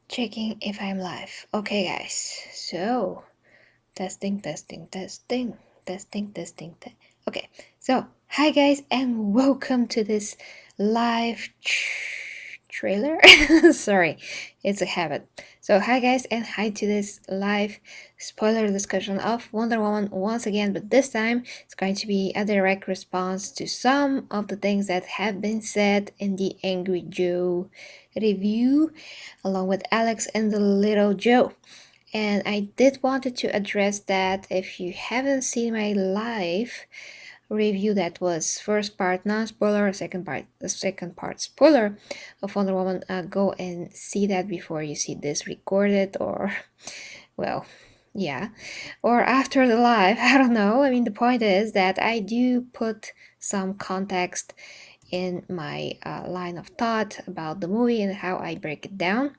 Checking if I'm live. Okay, guys. So, testing. Okay, so hi, guys, and welcome to this live trailer. Sorry, it's a habit. So, hi, guys, and hi to this live spoiler discussion of Wonder Woman once again, but this time it's going to be a direct response to some of the things that have been said in the AngryJoe review along with Alex and the little Joe. And I did wanted to address that if you haven't seen my live review that was first part non-spoiler, second part spoiler of Wonder Woman, go and see that before you see this recorded, or well, yeah, or after the live. I don't know. I mean, the point is that I do put some context in my line of thought about the movie and how I break it down.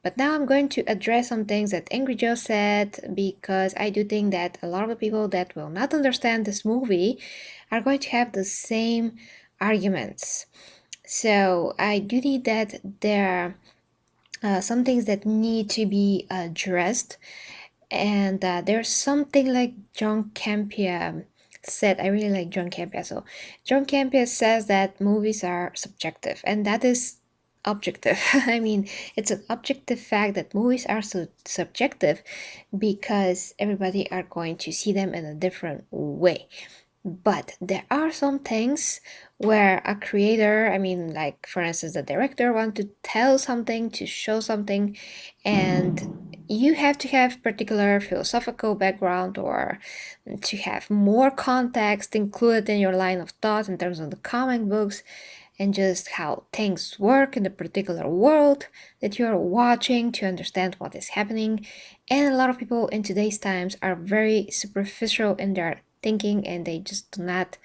But now I'm going to address some things that AngryJoe said, because I do think that a lot of the people that will not understand this movie are going to have the same arguments. So I do need that there are some things that need to be addressed. And there's something like John Campea said. I really like John Campea. So John Campea says that movies are subjective, and that is objective. I mean, it's an objective fact that movies are so subjective because everybody are going to see them in a different way. But there are some things where a creator, I mean, like for instance, the director want to tell something, to show something, and you have to have particular philosophical background or to have more context included in your line of thought in terms of the comic books and just how things work in the particular world that you're watching to understand what is happening. And a lot of people in today's times are very superficial in their thinking, and they just do not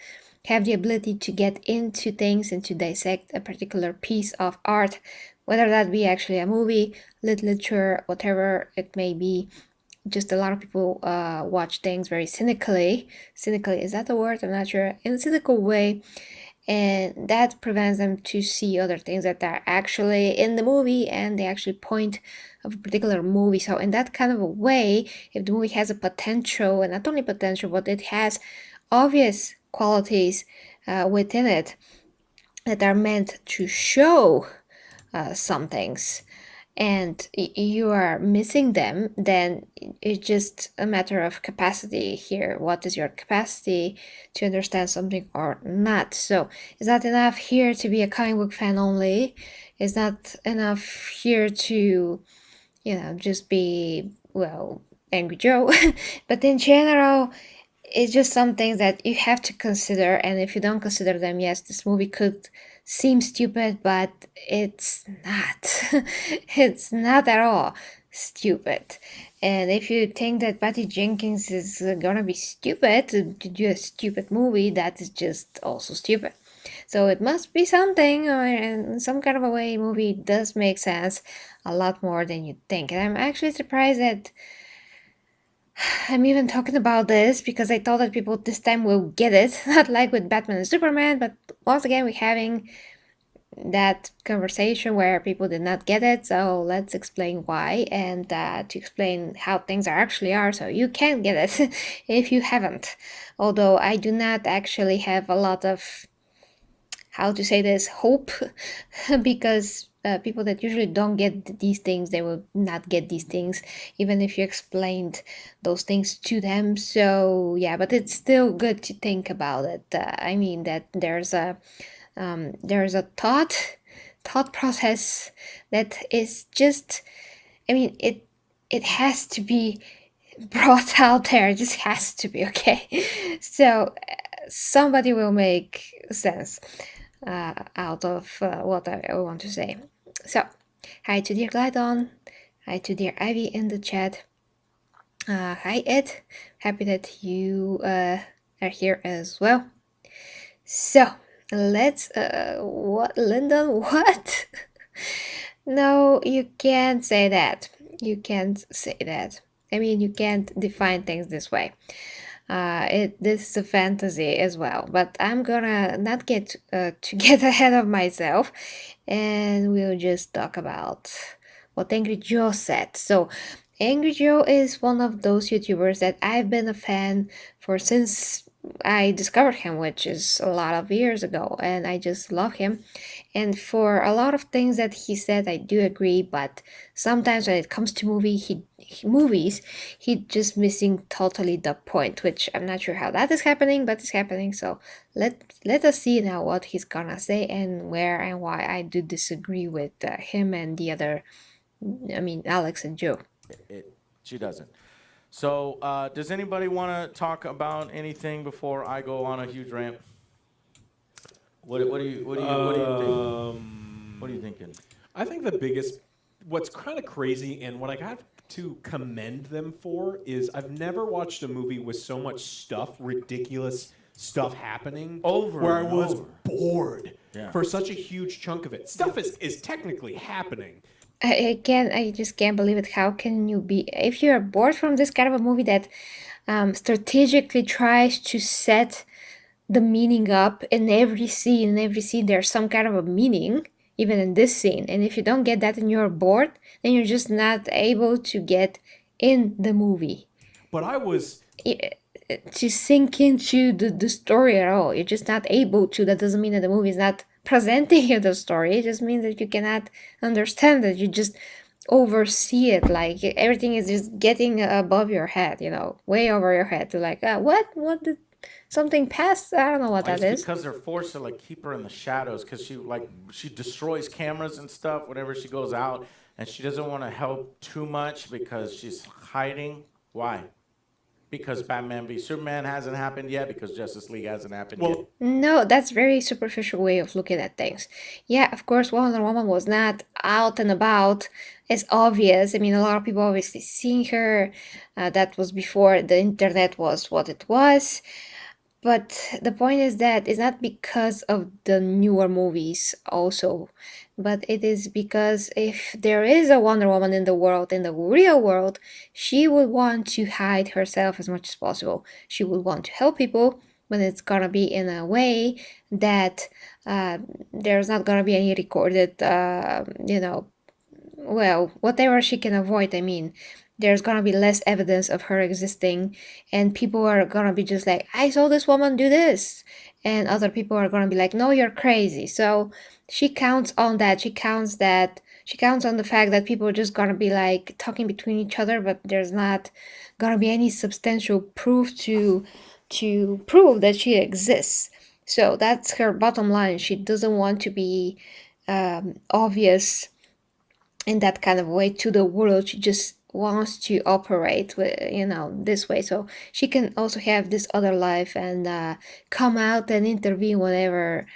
have the ability to get into things and to dissect a particular piece of art, whether that be actually a movie, literature, whatever it may be. Just a lot of people watch things very cynically. Cynically, is that the word? I'm not sure. In a cynical way, and that prevents them to see other things that are actually in the movie, and they actually point of a particular movie. So in that kind of a way, if the movie has a potential, and not only potential, but it has obvious qualities within it that are meant to show some things, and you are missing them, then it's just a matter of capacity here. What is your capacity to understand something or not? So it's not enough here to be a comic book fan only. It's not enough here to, just be, well, AngryJoe. But in general, it's just some things that you have to consider, and if you don't consider them, yes, this movie could seem stupid, but it's not. It's not at all stupid. And if you think that Patty Jenkins is gonna be stupid to do a stupid movie, that is just also stupid. So it must be something, or in some kind of a way, movie does make sense a lot more than you think. And I'm actually surprised that I'm even talking about this because I thought that people this time will get it, not like with Batman and Superman, but once again we're having that conversation where people did not get it. So let's explain why, and to explain how things actually are, so you can get it if you haven't. Although I do not actually have a lot of, how to say this, hope, because people that usually don't get these things, they will not get these things even if you explained those things to them. So yeah, but it's still good to think about it. I mean that there's a thought process that is just, I mean, it has to be brought out there. It just has to be, okay? So somebody will make sense out of what I want to say. So, hi to dear Glidon, hi to dear Ivy in the chat, hi Ed, happy that you are here as well. So, let's, what, Lyndon, what? No, you can't say that. You can't say that. I mean, you can't define things this way. This is a fantasy as well, but I'm gonna not get ahead of myself, and we'll just talk about what AngryJoe said. So AngryJoe is one of those YouTubers that I've been a fan for since I discovered him, which is a lot of years ago, and I just love him. And for a lot of things that he said, I do agree, but sometimes when it comes to movies, he just missing totally the point, which I'm not sure how that is happening, but it's happening. So let us see now what he's gonna say and where and why I do disagree with him and the other, I mean, Alex and Joe. She doesn't. So, does anybody want to talk about anything before I go on a huge rant? What do you think? What are you thinking? I think the biggest, what's kind of crazy, and what I have to commend them for is I've never watched a movie with so much stuff, ridiculous stuff happening, Over where I and was over. bored Yeah. for such a huge chunk of it. Stuff is technically happening. I just can't believe it. How can you be, if you're bored from this kind of a movie that strategically tries to set the meaning up in every scene there's some kind of a meaning, even in this scene. And if you don't get that and you're bored, then you're just not able to get in the movie. But I was To sink into the story at all. You're just not able to. That doesn't mean that the movie is not presenting you the story. It just means that you cannot understand it. You just oversee it. Like everything is just getting above your head, way over your head. To like, what? What did something pass? I don't know what that It's is. because they're forced to like keep her in the shadows because she destroys cameras and stuff whenever she goes out, and she doesn't want to help too much because she's hiding. Why? Because Batman v Superman hasn't happened yet. Because Justice League hasn't happened yet. No, that's very superficial way of looking at things. Yeah, of course, Wonder Woman was not out and about. It's obvious. I mean, a lot of people obviously seeing her. That was before the internet was what it was. But the point is that it's not because of the newer movies also, but it is because if there is a Wonder Woman in the world, in the real world, she would want to hide herself as much as possible. She would want to help people, but it's gonna be in a way that there's not gonna be any recorded, well, whatever she can avoid, I mean, there's gonna be less evidence of her existing, and people are gonna be just like, I saw this woman do this, and other people are gonna be like, no, you're crazy. So she counts on that. She counts on the fact that people are just gonna be like talking between each other, but there's not gonna be any substantial proof to prove that she exists. So that's her bottom line. She doesn't want to be obvious in that kind of way to the world. She just wants to operate with, this way, so she can also have this other life and come out and intervene whenever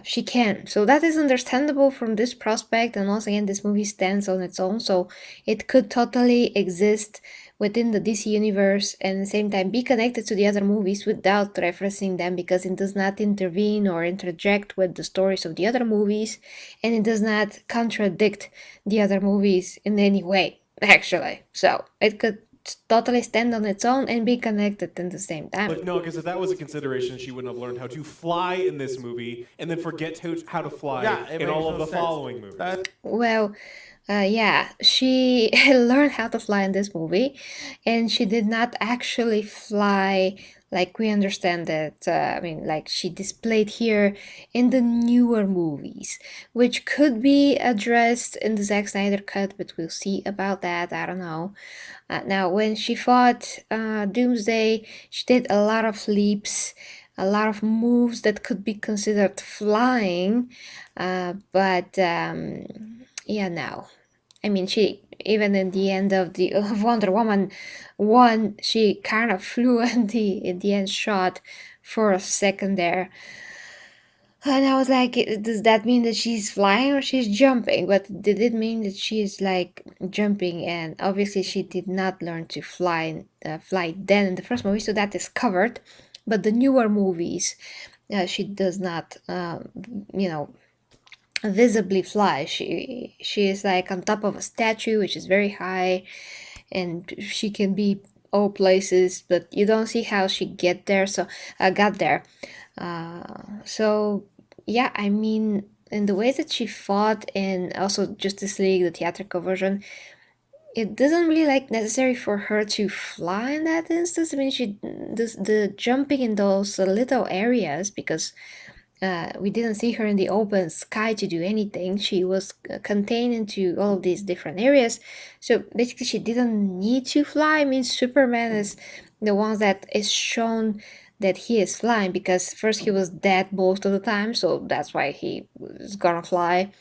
she can. So that is understandable from this prospect. And once again, this movie stands on its own, so it could totally exist within the DC universe and at the same time be connected to the other movies without referencing them, because it does not intervene or interject with the stories of the other movies, and it does not contradict the other movies in any way, actually. So it could totally stand on its own and be connected at the same time. But no, because if that was a consideration, she wouldn't have learned how to fly in this movie and then forget how to fly in all of the following movies. Well, yeah, she learned how to fly in this movie, and she did not actually fly like we understand it. I mean, like she displayed here in the newer movies, which could be addressed in the Zack Snyder cut, but we'll see about that. I don't know. Now, when she fought Doomsday, she did a lot of leaps, a lot of moves that could be considered flying, but yeah, no. I mean, she even in the end of the Wonder Woman 1, she kind of flew in the end shot for a second there. And I was like, does that mean that she's flying or she's jumping? But did it mean that she's like jumping? And obviously, she did not learn to fly then in the first movie, so that is covered. But the newer movies, she does not, visibly fly. She is like on top of a statue, which is very high, and she can be all places, but you don't see how she got there. So yeah, I mean, in the ways that she fought in also Justice League, the theatrical version, it doesn't really like necessary for her to fly in that instance. I mean, the jumping in those little areas, because we didn't see her in the open sky to do anything. She was contained into all of these different areas. So basically, she didn't need to fly. I mean, Superman is the one that is shown that he is flying, because first he was dead most of the time, so that's why he was gonna fly.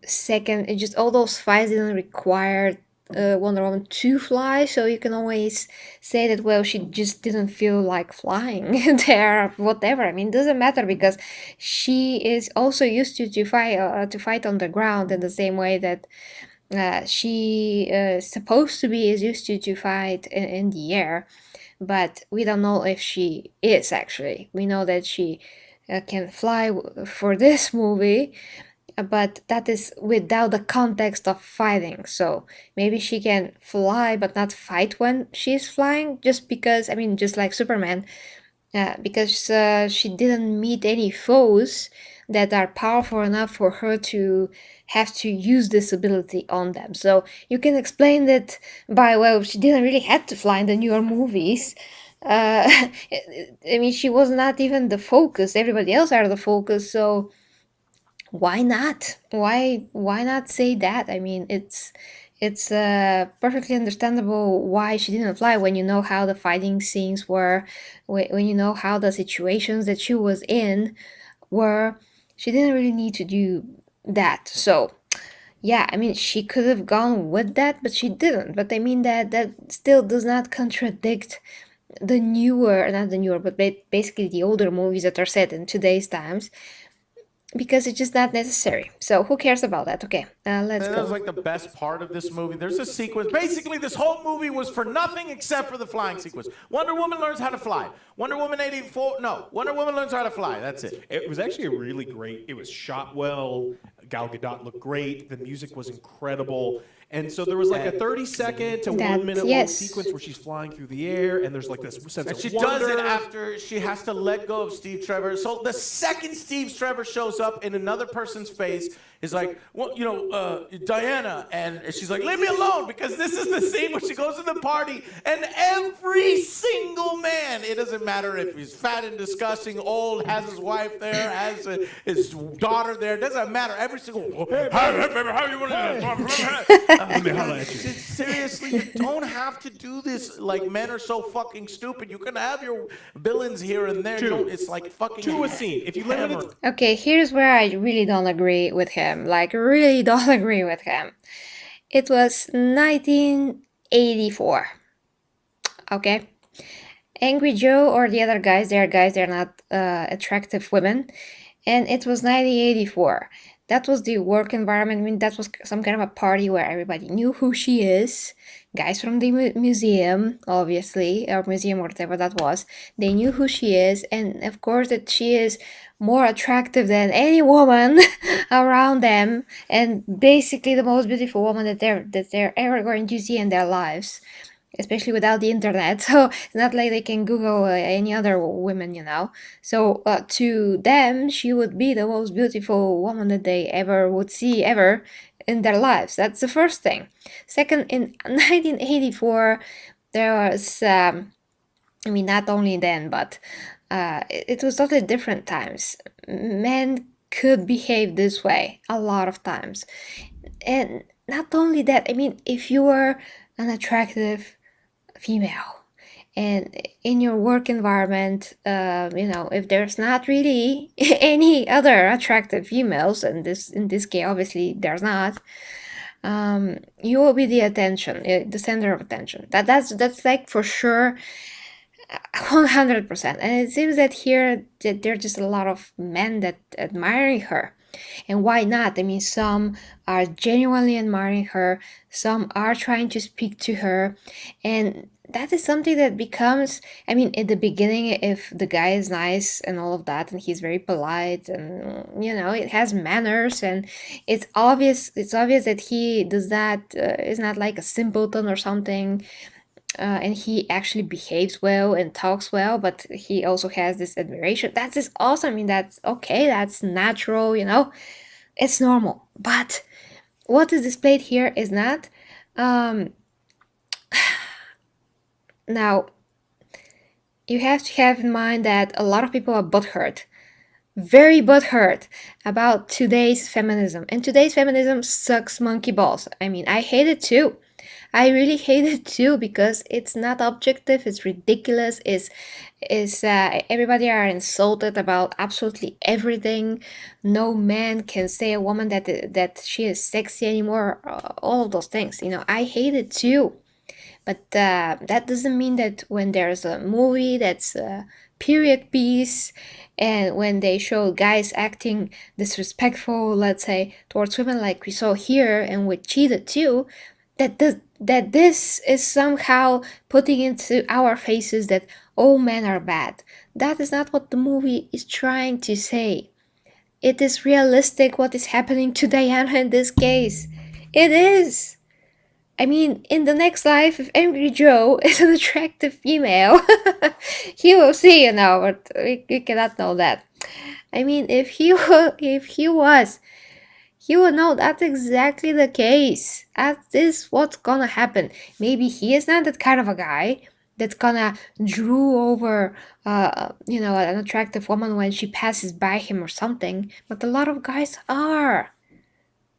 Second, it just all those fights didn't require Wonder Woman to fly, so you can always say that, well, she just didn't feel like flying there, whatever. I mean, it doesn't matter, because she is also used to fight on the ground in the same way that she supposed to be is used to fight in the air. But we don't know if she is actually. We know that she can fly for this movie, but that is without the context of fighting. So maybe she can fly but not fight when she's flying, just because, I mean, just like Superman, because she didn't meet any foes that are powerful enough for her to have to use this ability on them. So you can explain that by, well, she didn't really have to fly in the newer movies. I mean, she was not even the focus. Everybody else are the focus. So why not? Why not say that? I mean, it's perfectly understandable why she didn't fly when you know how the fighting scenes were, when you know how the situations that she was in were. She didn't really need to do that. So yeah, I mean, she could have gone with that, but she didn't. But I mean, that still does not contradict the newer, not the newer, but basically the older movies that are set in today's times, because it's just not necessary. So who cares about that? Okay, let's That go. was like the best part of this movie. There's a sequence. Basically, this whole movie was for nothing except for the flying sequence. Wonder Woman learns how to fly. Wonder Woman 84. No, Wonder Woman learns how to fly. That's it. It was actually a really great. It was shot well. Gal Gadot looked great. The music was incredible. And so there was like a 30-second to 1 minute long yes. sequence where she's flying through the air, and there's like this sense And of she wonder. does it after she has to let go of Steve Trevor. So the second Steve Trevor shows up in another person's face, is like, well, you know, Diana, and she's like, leave me alone, because this is the scene where she goes to the party, and every single man, it doesn't matter if he's fat and disgusting, old, has his wife there, has his daughter there, doesn't matter. Every single, how you want to? Seriously, you don't have to do this. Like, men are so fucking stupid. You can have your villains here and there. It's like fucking to a scene. If you limit it, Okay, here's where I really don't agree with him. Like, really don't agree with him. It was 1984. Okay? AngryJoe or the other guys, they're not attractive women. And it was 1984. That was the work environment. I mean, that was some kind of a party where everybody knew who she is. Guys from the museum, obviously, or museum, whatever that was, they knew who she is. And of course, that she is more attractive than any woman around them, and basically the most beautiful woman that they're ever going to see in their lives, especially without the internet. So it's not like they can Google any other women, you know. So to them, she would be the most beautiful woman that they ever would see ever in their lives. That's the first thing. Second, in 1984, there was, I mean, not only then, but it was totally different times. Men could behave this way a lot of times. And not only that, I mean, if you were an attractive female and in your work environment, you know, if there's not really any other attractive females, and in this case obviously there's not, you will be the attention, the center of attention. That's like for sure 100%. And it seems that here that there are just a lot of men that admiring her. And why not? I mean, some are genuinely admiring her, some are trying to speak to her, and that is something that becomes, I mean, in the beginning, if the guy is nice and all of that, and he's very polite, and you know, it has manners, and it's obvious that he does that, is not like a simpleton or something. and he actually behaves well and talks well, but he also has this admiration. That's just awesome. I mean, that's okay. That's natural, you know. It's normal. But what is displayed here is not. Um, Now, you have to have in mind that a lot of people are butthurt, very butthurt about today's feminism. And today's feminism sucks monkey balls. I mean, I hate it too. I really hate it too because it's not objective. It's ridiculous. Is everybody are insulted about absolutely everything. No man can say a woman that she is sexy anymore. All of those things. You know, I hate it too. But that doesn't mean that when there's a movie that's a period piece and when they show guys acting disrespectful, let's say, towards women like we saw here and with Cheetah too, that this is somehow putting into our faces that all men are bad. That is not what the movie is trying to say. It is realistic what is happening to Diana in this case. It is. I mean, in the next life, if AngryJoe is an attractive female, he will see, you know, but we cannot know that. I mean, if he was, he would know that's exactly the case. That is what's gonna happen. Maybe he is not that kind of a guy that's gonna drew over, you know, an attractive woman when she passes by him or something. But a lot of guys are.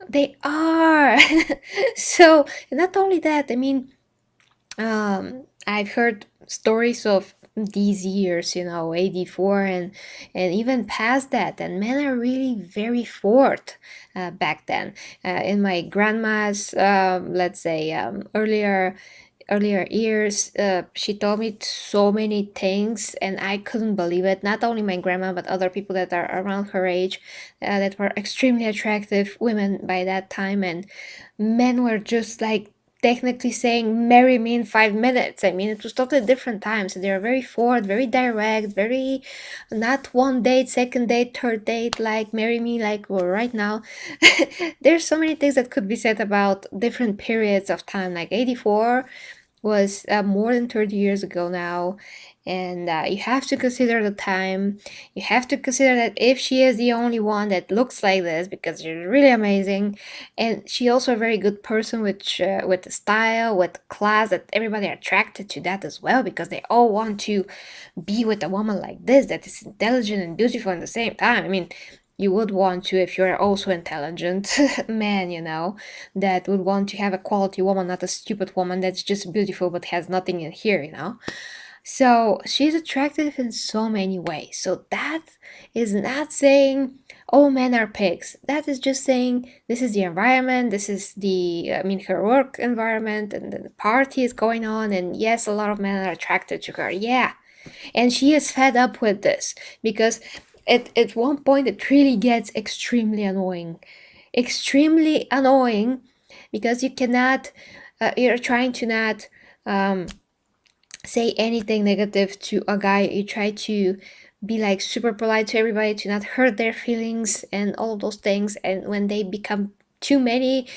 They are. So not only that, I mean, I've heard stories of these years, you know, 84 and even past that, and men are really very forward back then. In my grandma's, let's say, earlier years, she told me so many things and I couldn't believe it. Not only my grandma but other people that are around her age that were extremely attractive women by that time, and men were just like technically saying marry me in 5 minutes. I mean, it was totally different times. They were very forward, very direct, very not one date, second date, third date, like marry me like we're right now. There's so many things that could be said about different periods of time. Like 84 was more than 30 years ago now, and you have to consider the time. You have to consider that if she is the only one that looks like this, because she's really amazing, and she also a very good person with the style, with class, that everybody are attracted to that as well, because they all want to be with a woman like this that is intelligent and beautiful at the same time. I mean, you would want to if you're also intelligent man, you know, that would want to have a quality woman, not a stupid woman that's just beautiful but has nothing in here, you know. So she's attractive in so many ways. So that is not saying all men are pigs. That is just saying this is the environment, this is the, I mean, her work environment, and the party is going on, and yes, a lot of men are attracted to her. Yeah. And she is fed up with this because at one point it really gets extremely annoying. Extremely annoying because you cannot, you're trying to not say anything negative to a guy. You try to be like super polite to everybody to not hurt their feelings and all those things. And when they become too many,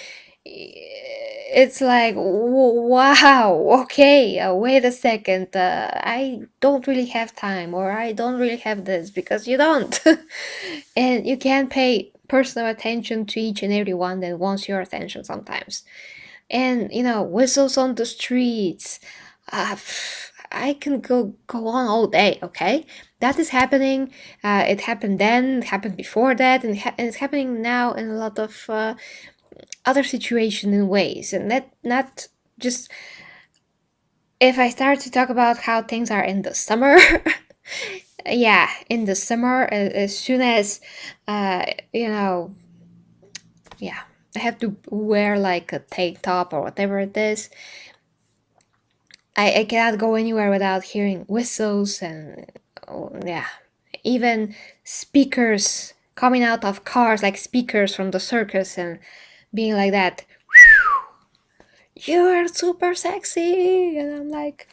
it's like, wow, okay, wait a second, I don't really have time, or I don't really have this, because you don't. And you can't pay personal attention to each and every one that wants your attention sometimes. And you know, whistles on the streets, uh, I can go on all day. Okay, that is happening. It happened then, it happened before that, and it's happening now in a lot of other situations and ways. And that not just, if I start to talk about how things are in the summer. Yeah, in the summer, as soon as you know, yeah, I have to wear like a tank top or whatever it is. I cannot go anywhere without hearing whistles and, oh, yeah, even speakers coming out of cars, like speakers from the circus, and being like that. You're super sexy, and I'm like,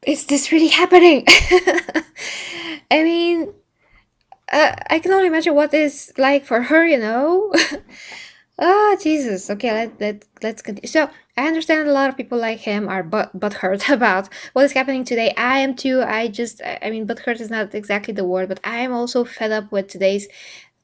is this really happening? I mean, I can only imagine what it's like for her, you know. Oh Jesus. Okay, let's continue. So I understand a lot of people like him are butthurt about what is happening today. I am too. I mean, butthurt is not exactly the word, but I am also fed up with today's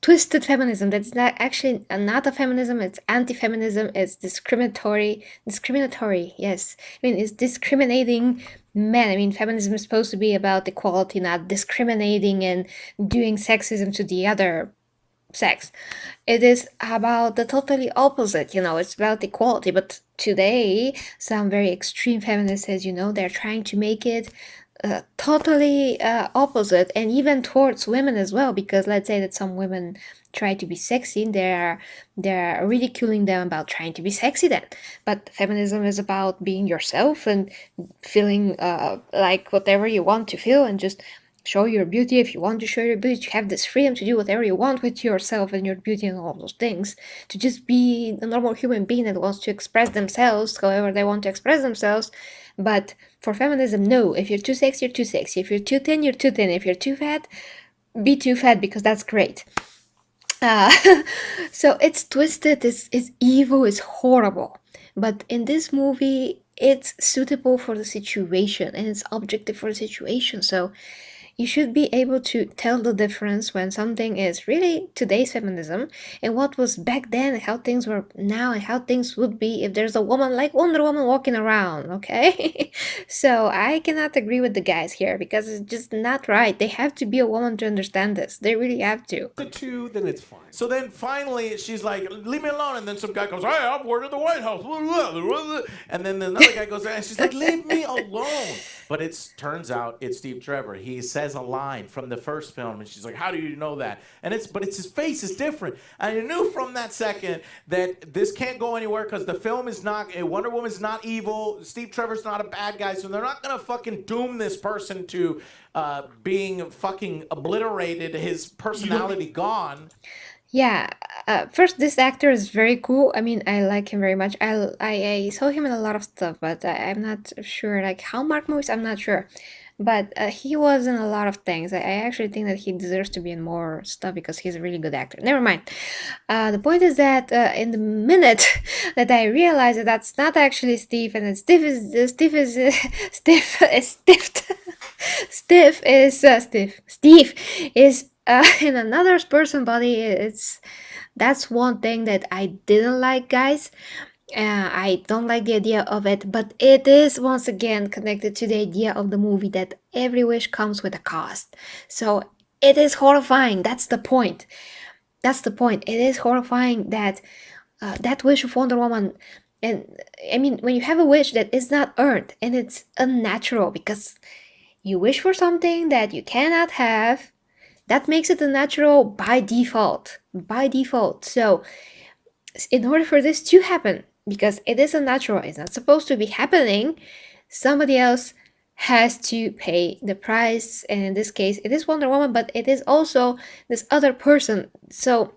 twisted feminism. That's not actually not a feminism. It's anti-feminism. It's discriminatory. Discriminatory. Yes. I mean, it's discriminating men. I mean, feminism is supposed to be about equality, not discriminating and doing sexism to the other sex. It is about the totally opposite, it's about equality. But today, some very extreme feminists, as you know, they're trying to make it totally opposite, and even towards women as well, because let's say that some women try to be sexy, and they're ridiculing them about trying to be sexy then. But feminism is about being yourself and feeling like whatever you want to feel, and just show your beauty. If you want to show your beauty, you have this freedom to do whatever you want with yourself and your beauty and all those things, to just be a normal human being that wants to express themselves however they want to express themselves. But for feminism, no. If you're too sexy, you're too sexy. If you're too thin, you're too thin. If you're too fat, be too fat, because that's great. uh, so it's twisted, it's evil, it's horrible. But in this movie, it's suitable for the situation and it's objective for the situation. So you should be able to tell the difference when something is really today's feminism and what was back then, and how things were now, and how things would be if there's a woman like Wonder Woman walking around, okay? So I cannot agree with the guys here, because it's just not right. They have to be a woman to understand this. They really have to. The two, then it's fine. So then finally she's like, leave me alone. And then some guy goes, hey, I'm working at the White House. And then another guy goes there and she's like, leave me alone. But it turns out it's Steve Trevor. He says a line from the first film and she's like, how do you know that? And it's his face is different. And I knew from that second that this can't go anywhere, because the film is not, Wonder Woman's not evil. Steve Trevor's not a bad guy. So they're not going to fucking doom this person to being fucking obliterated, his personality gone. Yeah, first, this actor is very cool. I mean, I like him very much. I saw him in a lot of stuff, but I'm not sure, like Hallmark movies, I'm not sure. But he was in a lot of things. I actually think that he deserves to be in more stuff because he's a really good actor. Never mind. The point is that in the minute that I realized that that's not actually Steve, and that Steve is in another person's body. That's one thing that I didn't like, guys. I don't like the idea of it, but it is once again connected to the idea of the movie that every wish comes with a cost. So it is horrifying. That's the point. That's the point. It is horrifying that that wish of Wonder Woman. And I mean, when you have a wish that is not earned and it's unnatural because you wish for something that you cannot have, that makes it unnatural by default. By default. So, in order for this to happen, because it is unnatural, it's not supposed to be happening, somebody else has to pay the price. And in this case, it is Wonder Woman, but it is also this other person. So,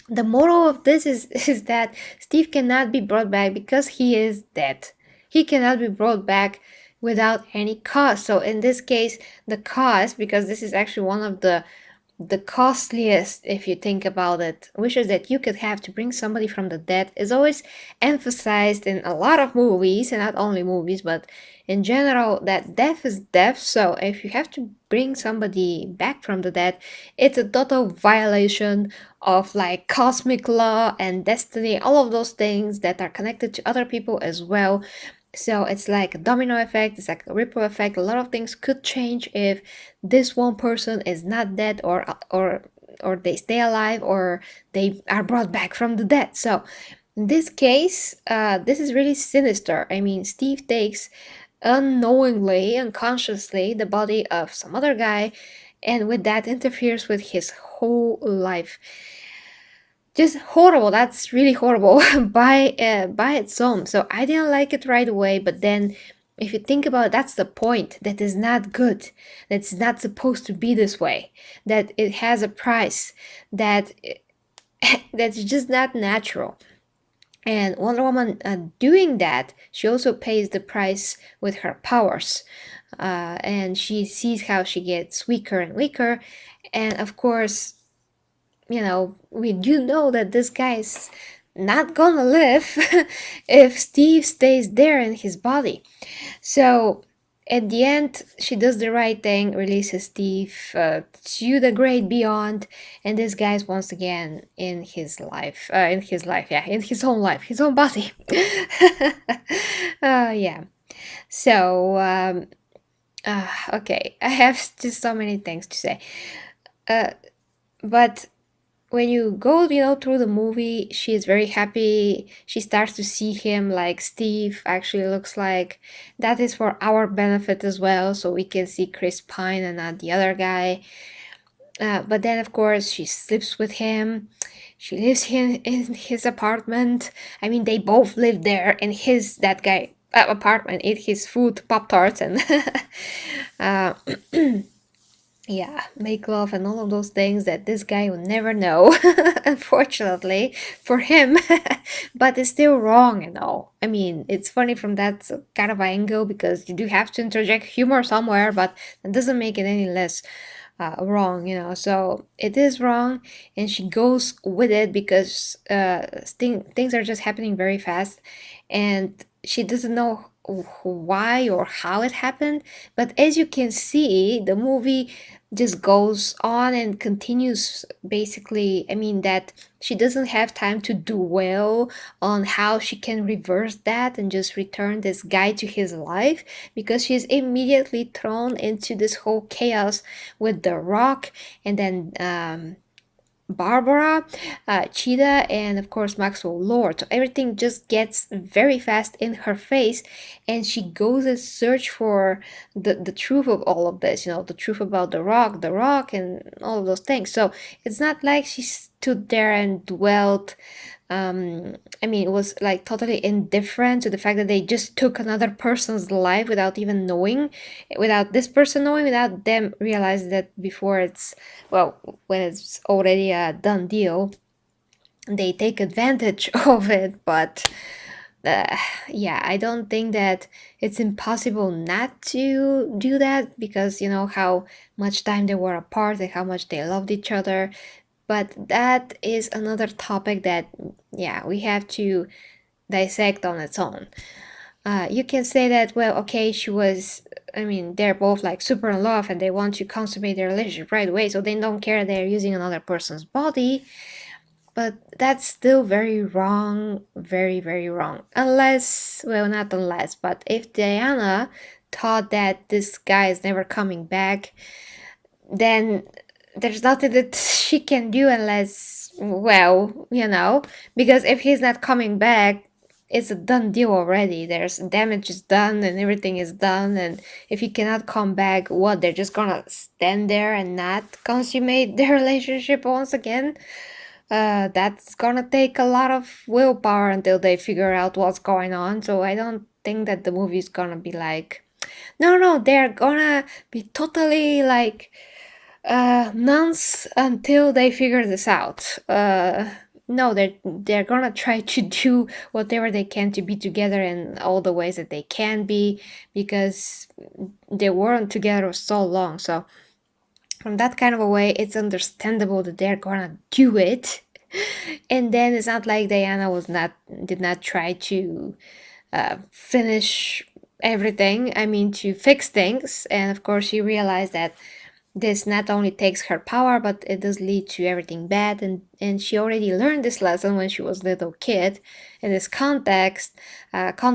the moral of this is that Steve cannot be brought back because he is dead. He cannot be brought back without any cost. So in this case, the cost, because this is actually one of the costliest, if you think about it, wishes that you could have to bring somebody from the dead, is always emphasized in a lot of movies, and not only movies, but in general, that death is death. So if you have to bring somebody back from the dead, it's a total violation of like cosmic law and destiny, all of those things that are connected to other people as well. So it's like a domino effect, it's like a ripple effect. A lot of things could change if this one person is not dead, or they stay alive, or they are brought back from the dead. So in this case, this is really sinister. I mean, Steve takes unknowingly, unconsciously, the body of some other guy, and with that interferes with his whole life. Just horrible. That's really horrible by its own. So I didn't like it right away, but then if you think about it, that's the point. That is not good. That's not supposed to be this way. That it has a price. That that's just not natural. And Wonder Woman, doing that, she also pays the price with her powers. And she sees how she gets weaker and weaker. And of course, we do know that this guy is not gonna live if Steve stays there in his body. So at the end, she does the right thing, releases Steve to the great beyond, and this guy's once again yeah, in his own life, his own body. Yeah. So, okay, I have just so many things to say. But when you go, through the movie, she is very happy. She starts to see him like Steve actually looks like. That is for our benefit as well, so we can see Chris Pine and not the other guy. But then, of course, she sleeps with him. She lives in his apartment. I mean, they both live there in that guy apartment, eat his food, Pop Tarts, and uh, yeah, make love and all of those things that this guy will never know, unfortunately, for him. But it's still wrong and all. I mean, it's funny from that kind of angle because you do have to interject humor somewhere, but that doesn't make it any less wrong, So it is wrong, and she goes with it because things are just happening very fast, and she doesn't know why or how it happened. But as you can see, the movie just goes on and continues basically. I mean, that she doesn't have time to dwell on how she can reverse that and just return this guy to his life, because she's immediately thrown into this whole chaos with The Rock, and then Barbara, Cheetah, and of course Maxwell Lord. So everything just gets very fast in her face, and she goes and search for the truth of all of this. The truth about the Rock, and all of those things. So it's not like she stood there and dwelt. I mean, it was like totally indifferent to the fact that they just took another person's life without even knowing, without this person knowing, without them realizing that before it's, well, when it's already a done deal, they take advantage of it. But uh, yeah, I don't think that it's impossible not to do that, because how much time they were apart and how much they loved each other. But that is another topic that, yeah, we have to dissect on its own. You can say that, well, okay, I mean, they're both like super in love and they want to consummate their relationship right away, so they don't care they're using another person's body. But that's still very wrong, very, very wrong. Unless, well, not unless, but if Diana thought that this guy is never coming back, then there's nothing that she can do unless, well, because if he's not coming back, it's a done deal already. There's damage is done and everything is done. And if he cannot come back, what, they're just gonna stand there and not consummate their relationship once again? That's gonna take a lot of willpower until they figure out what's going on. So I don't think that the movie's gonna be like, no, they're gonna be totally like nuns until they figure this out. No, they're gonna try to do whatever they can to be together in all the ways that they can be, because they weren't together so long. So from that kind of a way, it's understandable that they're gonna do it. And then it's not like Diana did not try to finish everything. I mean, to fix things. And of course, she realized that this not only takes her power, but it does lead to everything bad. And she already learned this lesson when she was a little kid in this contest, that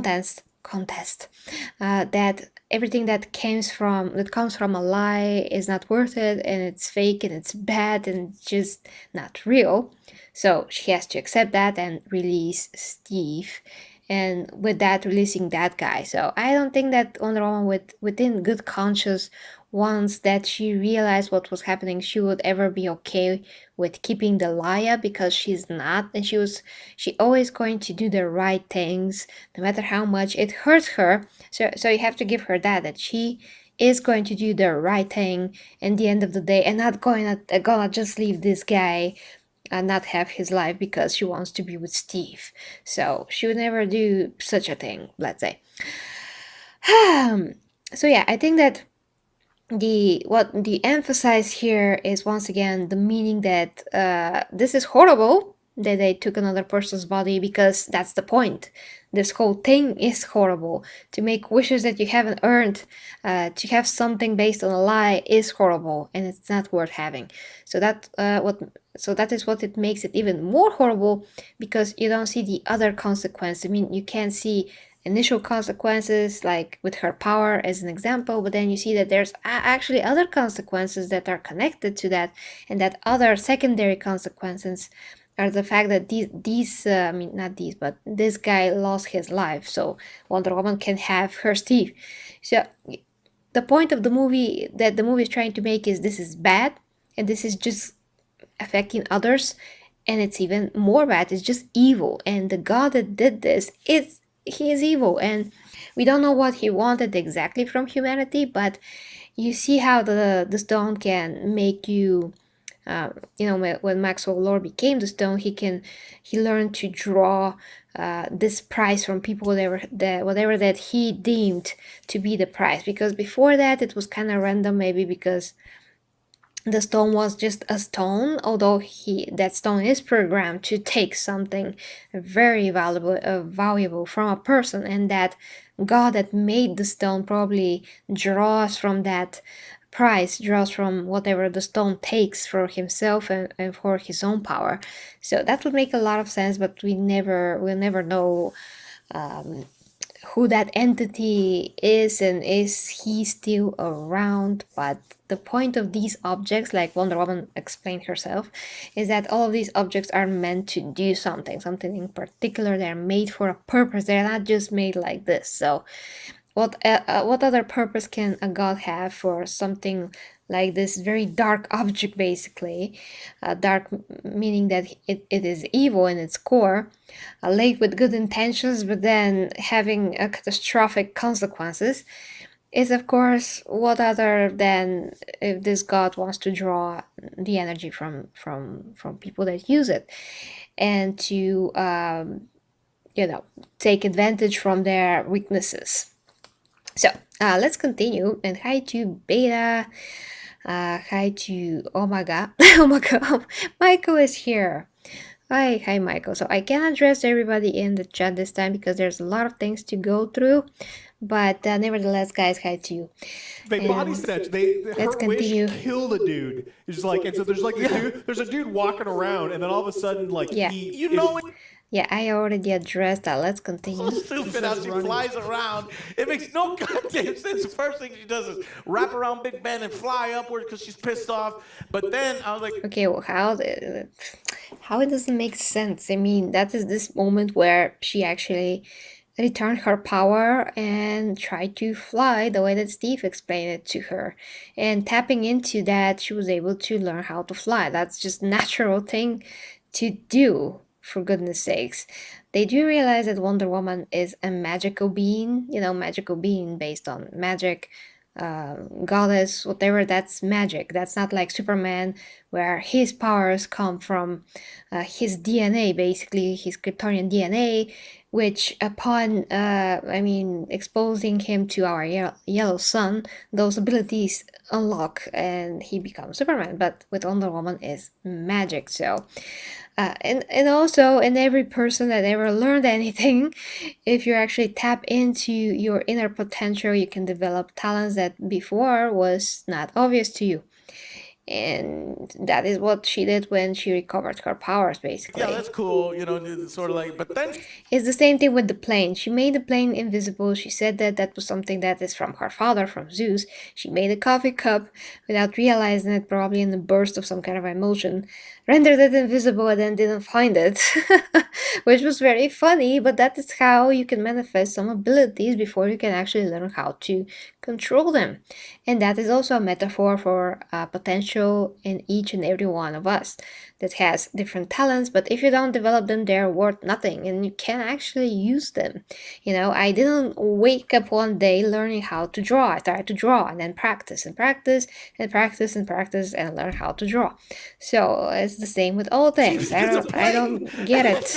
everything that comes from a lie is not worth it, and it's fake and it's bad and just not real. So she has to accept that and release Steve, and with that, releasing that guy. So I don't think that Wonder Woman, within good conscience, once that she realized what was happening, she would ever be okay with keeping the lie, because she's not, and she always going to do the right things no matter how much it hurts her. So you have to give her that she is going to do the right thing in the end of the day, and not gonna just leave this guy and not have his life because she wants to be with Steve. So she would never do such a thing, let's say. So yeah, I think that the emphasis here is once again the meaning that this is horrible, that they took another person's body, because that's the point. This whole thing is horrible. To make wishes that you haven't earned, to have something based on a lie is horrible, and it's not worth having. So that is what it makes it even more horrible, because you don't see the other consequence. I mean, you can't see initial consequences like with her power as an example, but then you see that there's actually other consequences that are connected to that, and that other secondary consequences are the fact that these I mean, not these, but this guy lost his life, so Wonder Woman can have her Steve. So the point of the movie that the movie is trying to make is this is bad, and this is just affecting others, and it's even more bad. It's just evil, and the god that did this he is evil, and we don't know what he wanted exactly from humanity, but you see how the stone can make you when Maxwell Lord became the stone, he learned to draw this price from people, whatever that he deemed to be the price. Because before that, it was kind of random, maybe because the stone was just a stone, although that stone is programmed to take something very valuable from a person, and that god that made the stone probably draws from that price, draws from whatever the stone takes for himself and for his own power. So that would make a lot of sense, but we'll never know who that entity is, and is he still around. But the point of these objects, like Wonder Woman explained herself, is that all of these objects are meant to do something in particular. They're made for a purpose. They're not just made like this. So what other purpose can a god have for something like this very dark object, basically? Dark meaning that it is evil in its core, laid with good intentions, but then having a catastrophic consequences, is of course what other than if this god wants to draw the energy from people that use it, and to take advantage from their weaknesses. So let's continue. And hi to Beta. Hi to Omega. Omega. Michael is here. Hi, Michael. So I can address everybody in the chat this time because there's a lot of things to go through. But nevertheless, guys, hi to you. They body snatch. Her continue. wish killed a dude. It's like, and so there's like there's a dude walking around, and then all of a sudden, like Yeah, I already addressed that. Let's continue. So stupid how she flies around. It makes no goddamn sense. The first thing she does is wrap around Big Ben and fly upward because she's pissed off. But then I was like, okay, well, how it doesn't make sense? I mean, that is this moment where she actually returned her power and tried to fly the way that Steve explained it to her. And tapping into that, she was able to learn how to fly. That's just a natural thing to do, for goodness sakes. They do realize that Wonder Woman is a magical being, magical being based on magic, goddess, whatever. That's magic. That's not like Superman, where his powers come from his DNA, basically his Kryptonian DNA, which upon exposing him to our yellow sun, those abilities unlock and he becomes Superman. But with Wonder Woman is magic. So and also, in every person that ever learned anything, if you actually tap into your inner potential, you can develop talents that before was not obvious to you. And that is what she did when she recovered her powers, basically. yeah, that's cool, sort of like. But then it's the same thing with the plane. She made the plane invisible. She said that that was something that is from her father, from Zeus. She made a coffee cup without realizing it, probably in a burst of some kind of emotion, rendered it invisible, and then didn't find it, which was very funny. But that is how you can manifest some abilities before you can actually learn how to control them. And that is also a metaphor for potential in each and every one of us that has different talents, but if you don't develop them, they're worth nothing and you can actually use them. I didn't wake up one day learning how to draw. I started to draw and then practice and practice and practice and practice and learn how to draw. So it's the same with all things. I don't get it.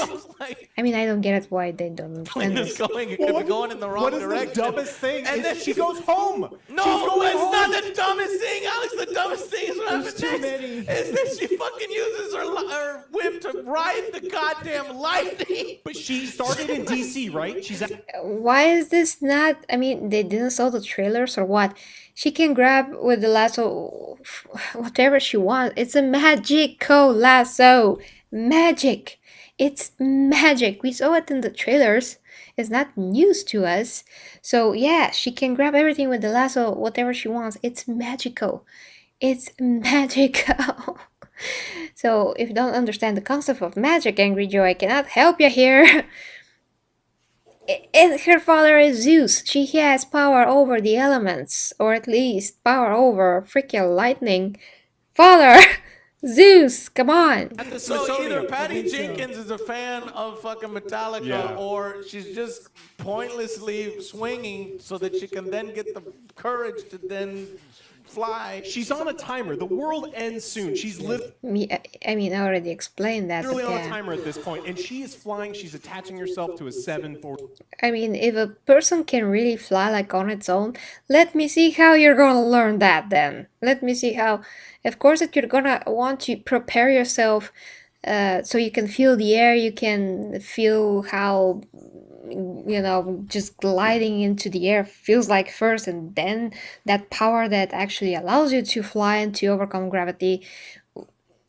I mean, I don't get it why they don't understand this. It could be going in the wrong direction. What is the dumbest thing? And then she goes home. No, it's not the dumbest thing, Alex. The dumbest thing is happened too next many. is that she fucking uses her whip to ride the goddamn lightning. But she started in DC, right? She's Why is this not? I mean, they didn't saw the trailers or what? She can grab with the lasso whatever she wants. It's a magical lasso. Magic. It's magic. We saw it in the trailers. It's not news to us. So yeah, she can grab everything with the lasso, whatever she wants. It's magical. It's magical. So if you don't understand the concept of magic, Angry Joe, I cannot help you here. And her father is Zeus. She has power over the elements, or at least power over freaking lightning. Father, Zeus, come on. at the So either Smithsonian. Patty Jenkins is a fan of fucking Metallica, Yeah. or she's just pointlessly swinging so that she can then get the courage to then fly. She's on a timer. The world ends soon. She's literally I mean, I already explained that. But on a yeah. timer at this point, and she is flying. She's attaching herself to a 740. I mean, if a person can really fly like on its own, let me see how you're gonna learn that then. Let me see how. Of course, that you're gonna want to prepare yourself so you can feel the air, you can feel how, just gliding into the air feels like first, and then that power that actually allows you to fly and to overcome gravity,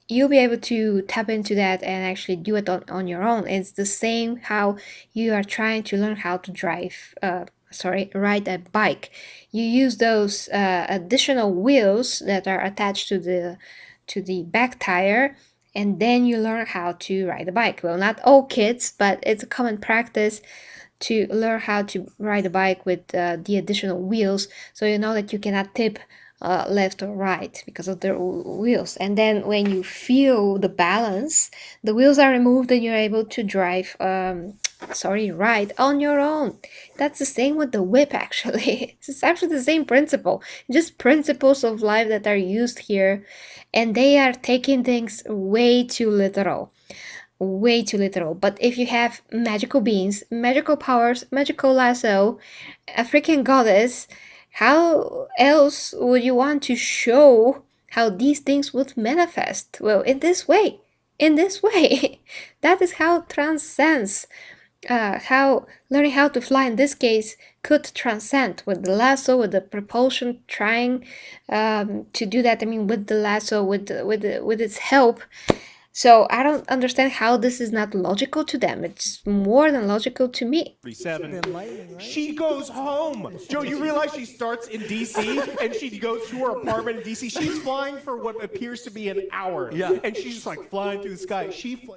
you'll be able to tap into that and actually do it on your own. It's the same how you are trying to learn how to ride a bike. You use those additional wheels that are attached to the back tire, and then you learn how to ride a bike. Well, not all kids, but it's a common practice to learn how to ride a bike with the additional wheels, so you know that you cannot tip left or right because of the wheels. And then when you feel the balance, the wheels are removed and you're able to drive ride on your own. That's the same with the whip, actually. It's actually the same principle, just principles of life that are used here, and they are taking things way too literal. Way too literal. But if you have magical beings, magical powers, magical lasso, a freaking goddess, how else would you want to show how these things would manifest? Well, in this way. In this way. That is how it transcends. How learning how to fly in this case could transcend with the lasso, with the propulsion, trying to do that. I mean, with the lasso, with its help. So I don't understand how this is not logical to them. It's more than logical to me. 7. She goes home. Joe, you realize she starts in DC and she goes to her apartment in DC. She's flying for what appears to be an hour. Yeah. And she's just like flying through the sky.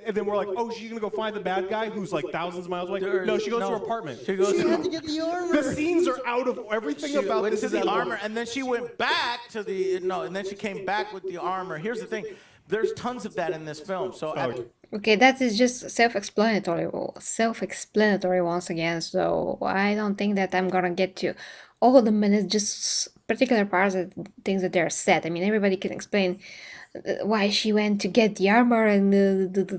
And then we're like, oh, she's going to go find the bad guy who's like thousands of miles away. No, she goes to her apartment. She goes Had to get the armor. The scenes are out of everything She about went this to is the out of armor, order. and then she went back to and then she came back with the armor. Here's the thing: there's tons of that in this film. So Okay, that is just self-explanatory. Self-explanatory once again. So I don't think that I'm gonna get to all the minutes, just particular parts of things that they're said. I mean, everybody can explain why she went to get the armor and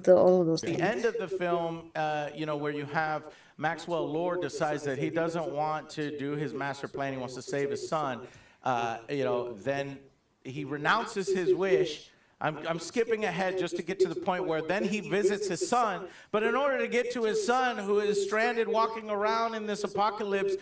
all of those the things. end of the film, where you have Maxwell Lord decides that he doesn't want to do his master plan. He wants to save his son. Then he renounces his wish. I'm skipping ahead just to get to the point where then he visits his son. But in order to get to his son, who is stranded walking around in this apocalypse,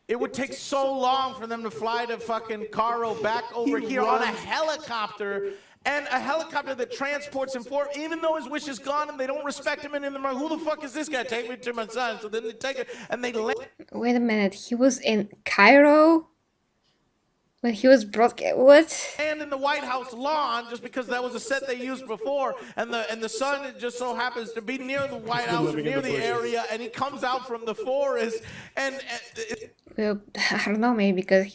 it would take so long for them to fly to fucking Cairo back over here on a helicopter. And a helicopter that transports him forward, even though his wish is gone and they don't respect him. And in the mind, who the fuck is this guy? Take me to my son. So then they take it and they land. Wait a minute, he was in Cairo when he was broadcast. What? And in the White House lawn, just because that was a set they used before, and the son just so happens to be near the White House, living in near the the bushes. area, and he comes out from the forest, and Well, I don't know, maybe because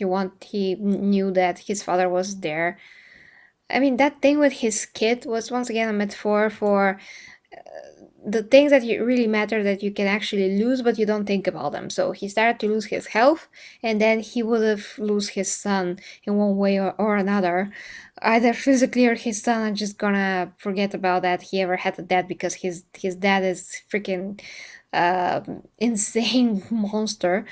he knew that his father was there. I mean, that thing with his kid was once again a metaphor for the things that really matter that you can actually lose, but you don't think about them. So he started to lose his health, and then he would have lose his son in one way or another. Either physically, or his son are just gonna forget about that he ever had a dad, because his dad is freaking insane monster.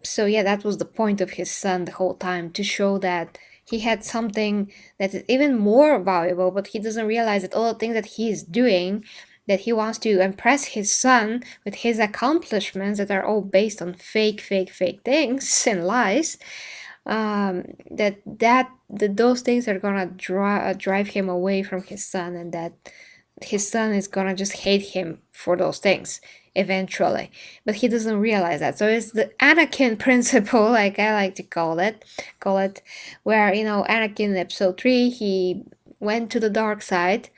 So yeah, that was the point of his son the whole time, to show that he had something that is even more valuable, but he doesn't realize that all the things that he is doing, that he wants to impress his son with his accomplishments that are all based on fake things and lies, that those things are gonna drive him away from his son, and that his son is gonna just hate him for those things eventually. But he doesn't realize that. So it's the Anakin principle, like I like to call it, where Anakin in episode 3, he went to the dark side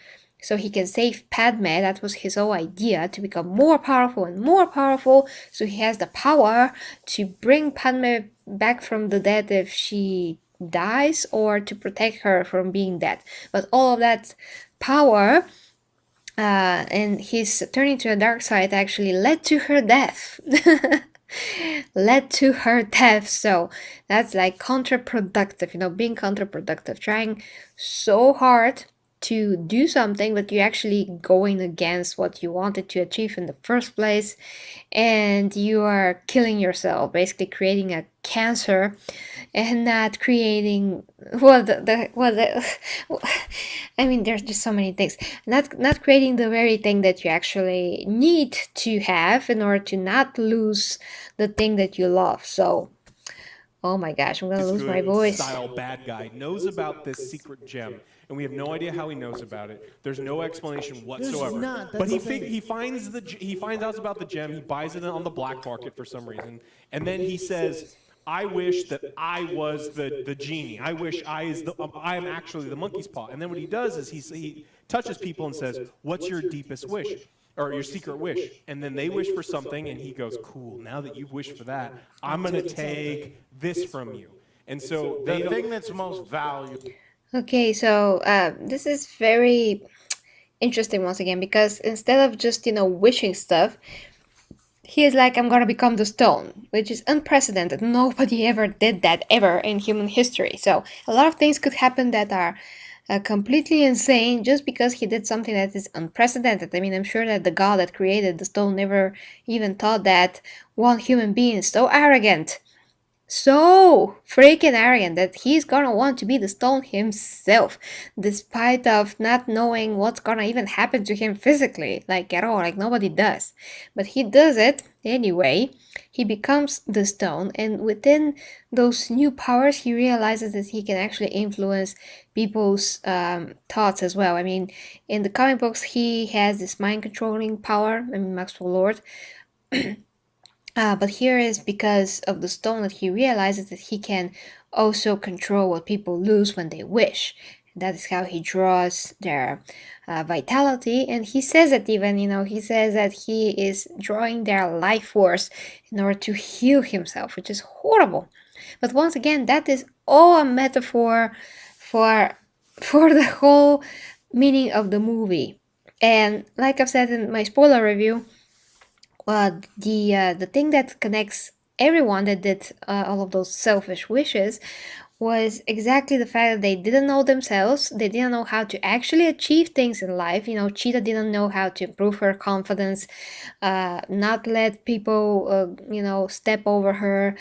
so he can save Padme. That was his whole idea, to become more powerful and more powerful, so he has the power to bring Padme back from the dead if she dies, or to protect her from being dead. But all of that power, and his turning to the dark side, actually led to her death. Led to her death. So that's like counterproductive, being counterproductive, trying so hard to do something, but you're actually going against what you wanted to achieve in the first place, and you are killing yourself, basically creating a cancer, and not creating, I mean, there's just so many things. Not creating the very thing that you actually need to have in order to not lose the thing that you love. So, oh my gosh, I'm gonna lose my Good voice. style bad guy knows about this secret gem, and we have no idea how he knows about it. There's no explanation whatsoever. not. But That's the thing. he finds out about the gem. He buys it on the black market for some reason, and then he says, "I wish that I was the genie. I wish I am actually the monkey's paw." And then what he does is he touches people and says, "What's your deepest wish?" Or your secret wish. And then they wish for something, and he goes, "Cool, now that you've wished for that, I'm going to take this from you." And so The thing that's most valuable. Okay, so this is very interesting once again, because instead of just wishing stuff, he is like, I'm gonna become the stone, which is unprecedented. Nobody ever did that ever in human history. So a lot of things could happen that are completely insane just because he did something that is unprecedented. I mean, I'm sure that the god that created the stone never even thought that one human being is so freaking arrogant that he's gonna want to be the stone himself, despite of not knowing what's gonna even happen to him physically, like at all, like nobody does. But he does it anyway. He becomes the stone, and within those new powers, he realizes that he can actually influence people's thoughts as well. I mean, in the comic books, he has this mind controlling power. I mean, Maxwell Lord. But here is because of the stone that he realizes that he can also control what people lose when they wish. That is how he draws their vitality. And he says that even, he says that he is drawing their life force in order to heal himself, which is horrible. But once again, that is all a metaphor for, for the whole meaning of the movie. And like I've said in my spoiler review, the thing that connects everyone that did all of those selfish wishes was exactly the fact that they didn't know themselves. They didn't know how to actually achieve things in life. Cheetah didn't know how to improve her confidence, not let people, step over her,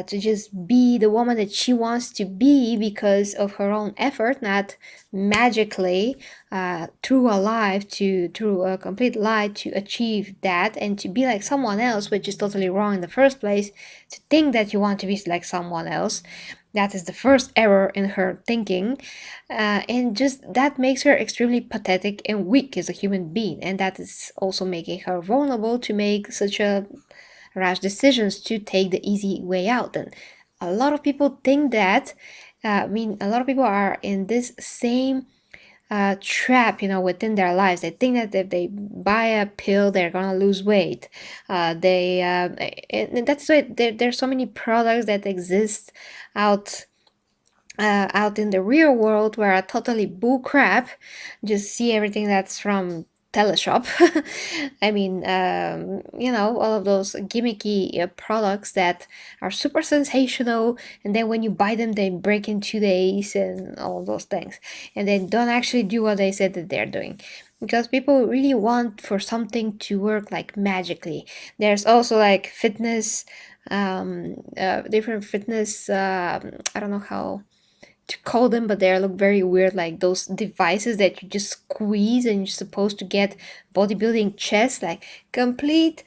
to just be the woman that she wants to be because of her own effort, not magically through a complete lie to achieve that, and to be like someone else, which is totally wrong in the first place. To think that you want to be like someone else, that is the first error in her thinking, and just that makes her extremely pathetic and weak as a human being, and that is also making her vulnerable to make such a rash decisions, to take the easy way out. And a lot of people think that, a lot of people are in this same trap, within their lives. They think that if they buy a pill, they're gonna lose weight. And that's why there's so many products that exist out out in the real world where are totally bull crap. Just see everything that's from teleshop. I mean, all of those gimmicky products that are super sensational, and then when you buy them, they break in 2 days and all of those things, and they don't actually do what they said that they're doing, because people really want for something to work like magically. There's also like fitness, different fitness, I don't know to call them, but they look very weird, like those devices that you just squeeze and you're supposed to get bodybuilding chest, like complete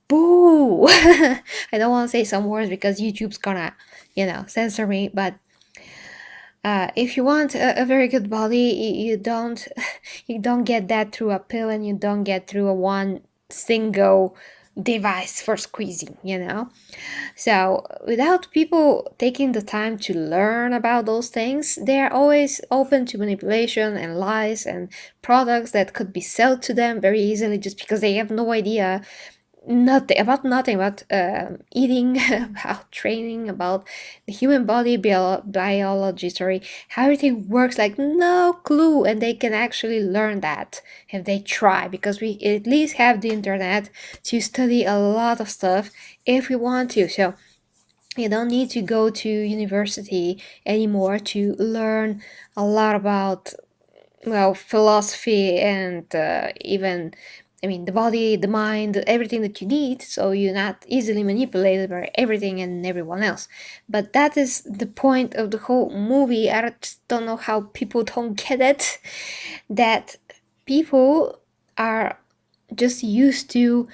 boo. I don't want to say some words because YouTube's gonna, censor me, but if you want a very good body, you don't you don't get that through a pill, and you don't get through a one single device for squeezing. So without people taking the time to learn about those things, they are always open to manipulation and lies and products that could be sold to them very easily just because they have no idea nothing about eating, about training, about the human body biology, sorry, how everything works, like no clue. And they can actually learn that if they try, because we at least have the internet to study a lot of stuff if we want to. So you don't need to go to university anymore to learn a lot about, well, philosophy and even, I mean, the body, the mind, everything that you need, so you're not easily manipulated by everything and everyone else. But that is the point of the whole movie. I just don't know how people don't get it, that people are just used to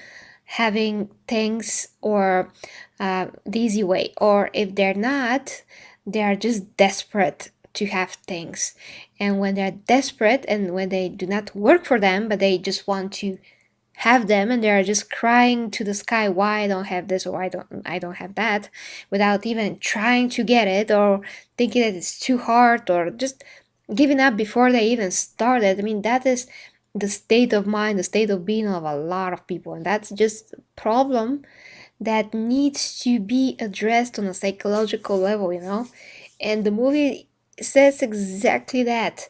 having things, or the easy way, or if they're not, they are just desperate to have things. And when they're desperate and when they do not work for them, but they just want to have them, and they're just crying to the sky, why I don't have this, or why I don't have that, without even trying to get it, or thinking that it's too hard, or just giving up before they even started. I mean, that is the state of mind, the state of being of a lot of people, and that's just a problem that needs to be addressed on a psychological level. And the movie says exactly that.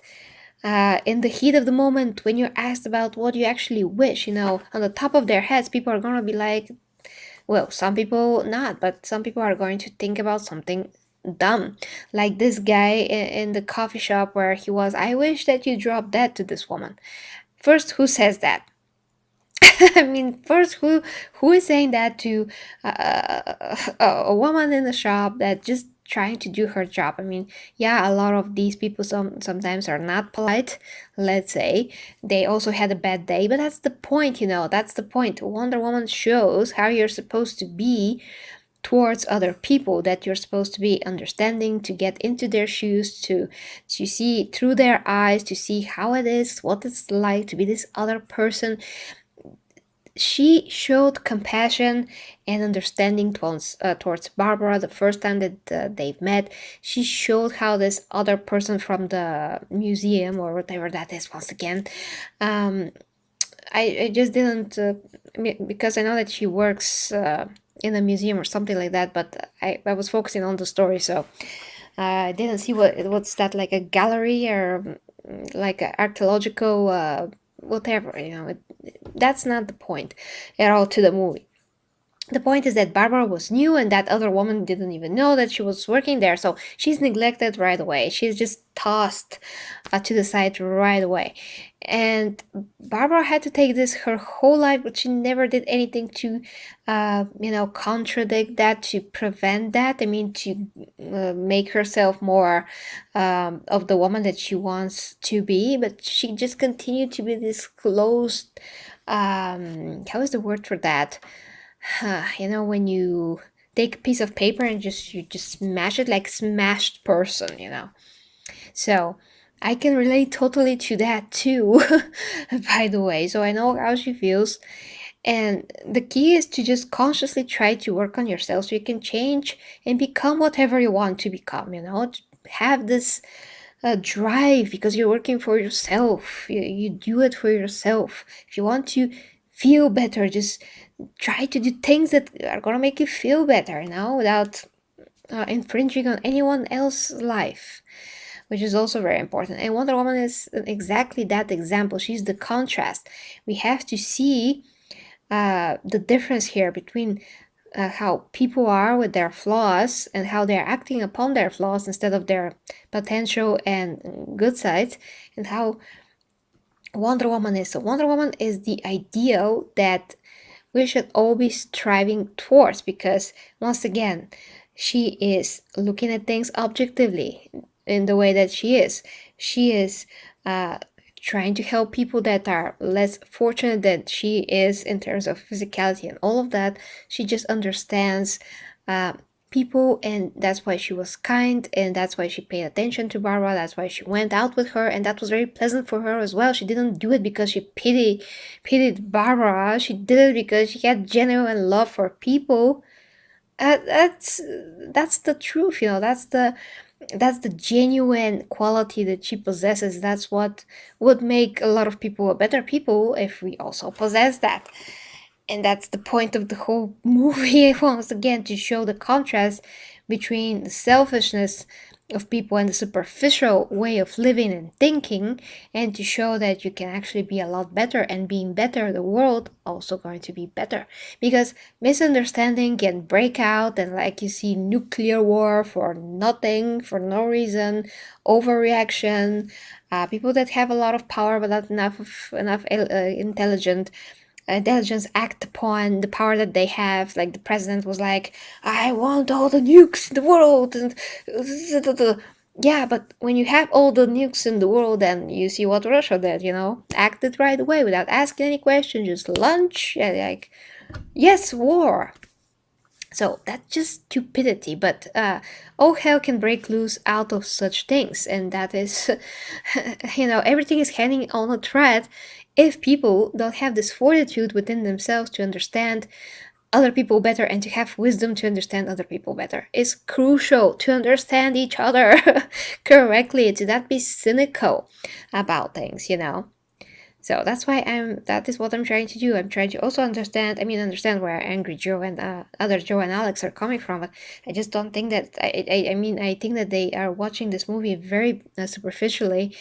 In the heat of the moment, when you're asked about what you actually wish, on the top of their heads, people are gonna be like, well, some people not, but some people are going to think about something dumb. Like this guy in the coffee shop where he was, I wish that you drop dead to this woman. First, who says that? I mean, first, who is saying that to a woman in the shop that just trying to do her job? I mean, yeah, a lot of these people sometimes are not polite. Let's say they also had a bad day, but that's the point. That's the point. Wonder Woman shows how you're supposed to be towards other people, that you're supposed to be understanding, to get into their shoes, to see through their eyes, to see how it is, what it's like to be this other person. She showed compassion and understanding towards Barbara the first time that they've met. She showed how this other person from the museum, or whatever that is, once again, I just didn't, because I know that she works in a museum or something like that, but I was focusing on the story, so I didn't see what's that, like a gallery, or like an archaeological whatever. That's not the point at all to the movie. The point is that Barbara was new, and that other woman didn't even know that she was working there, so she's neglected right away. She's just tossed to the side right away. And Barbara had to take this her whole life, but she never did anything to, contradict that, to prevent that. I mean, to make herself more of the woman that she wants to be, but she just continued to be this closed, how is the word for that? When you take a piece of paper and you just smash it, like smashed person. So I can relate totally to that too, by the way. So I know how she feels. And the key is to just consciously try to work on yourself so you can change and become whatever you want to become. Have this drive, because you're working for yourself. You do it for yourself. If you want to feel better, just try to do things that are gonna make you feel better, without infringing on anyone else's life, which is also very important. And Wonder Woman is exactly that example. She's the contrast. We have to see the difference here between how people are with their flaws and how they're acting upon their flaws instead of their potential and good sides, and how Wonder Woman is. So Wonder Woman is the ideal that we should all be striving towards, because once again, she is looking at things objectively. in the way that she is. She is uh, trying to help people that are less fortunate than she is in terms of physicality and all of that. She just understands uh, people, and that's why she was kind, and that's why she paid attention to Barbara. That's why she went out with her, and that was very pleasant for her as well. She didn't do it because she pitied Barbara. She did it because she had genuine love for people. That's the truth, you know. That's the genuine quality that she possesses. That's what would make a lot of people a better people if we also possess that. And that's the point of the whole movie, once again, to show the contrast between the selfishness of people and the superficial way of living and thinking, and to show that you can actually be a lot better, and being better, the world also going to be better. Because misunderstanding can break out, and like you see nuclear war for nothing, for no reason, overreaction, people that have a lot of power but not enough intelligence act upon the power that they have. Like the president was like, I want all the nukes in the world, and yeah, but when you have all the nukes in the world, then you see what Russia did, you know, acted right away without asking any questions, just lunch, like, yes, war. So that's just stupidity, but all hell can break loose out of such things, and that is, everything is hanging on a thread if people don't have this fortitude within themselves to understand other people better and to have wisdom to understand other people better. It's crucial to understand each other correctly, to not be cynical about things. So that is what I'm trying to do. I'm trying to also understand where AngryJoe and other Joe and Alex are coming from. But I just don't think that, I think that they are watching this movie very superficially,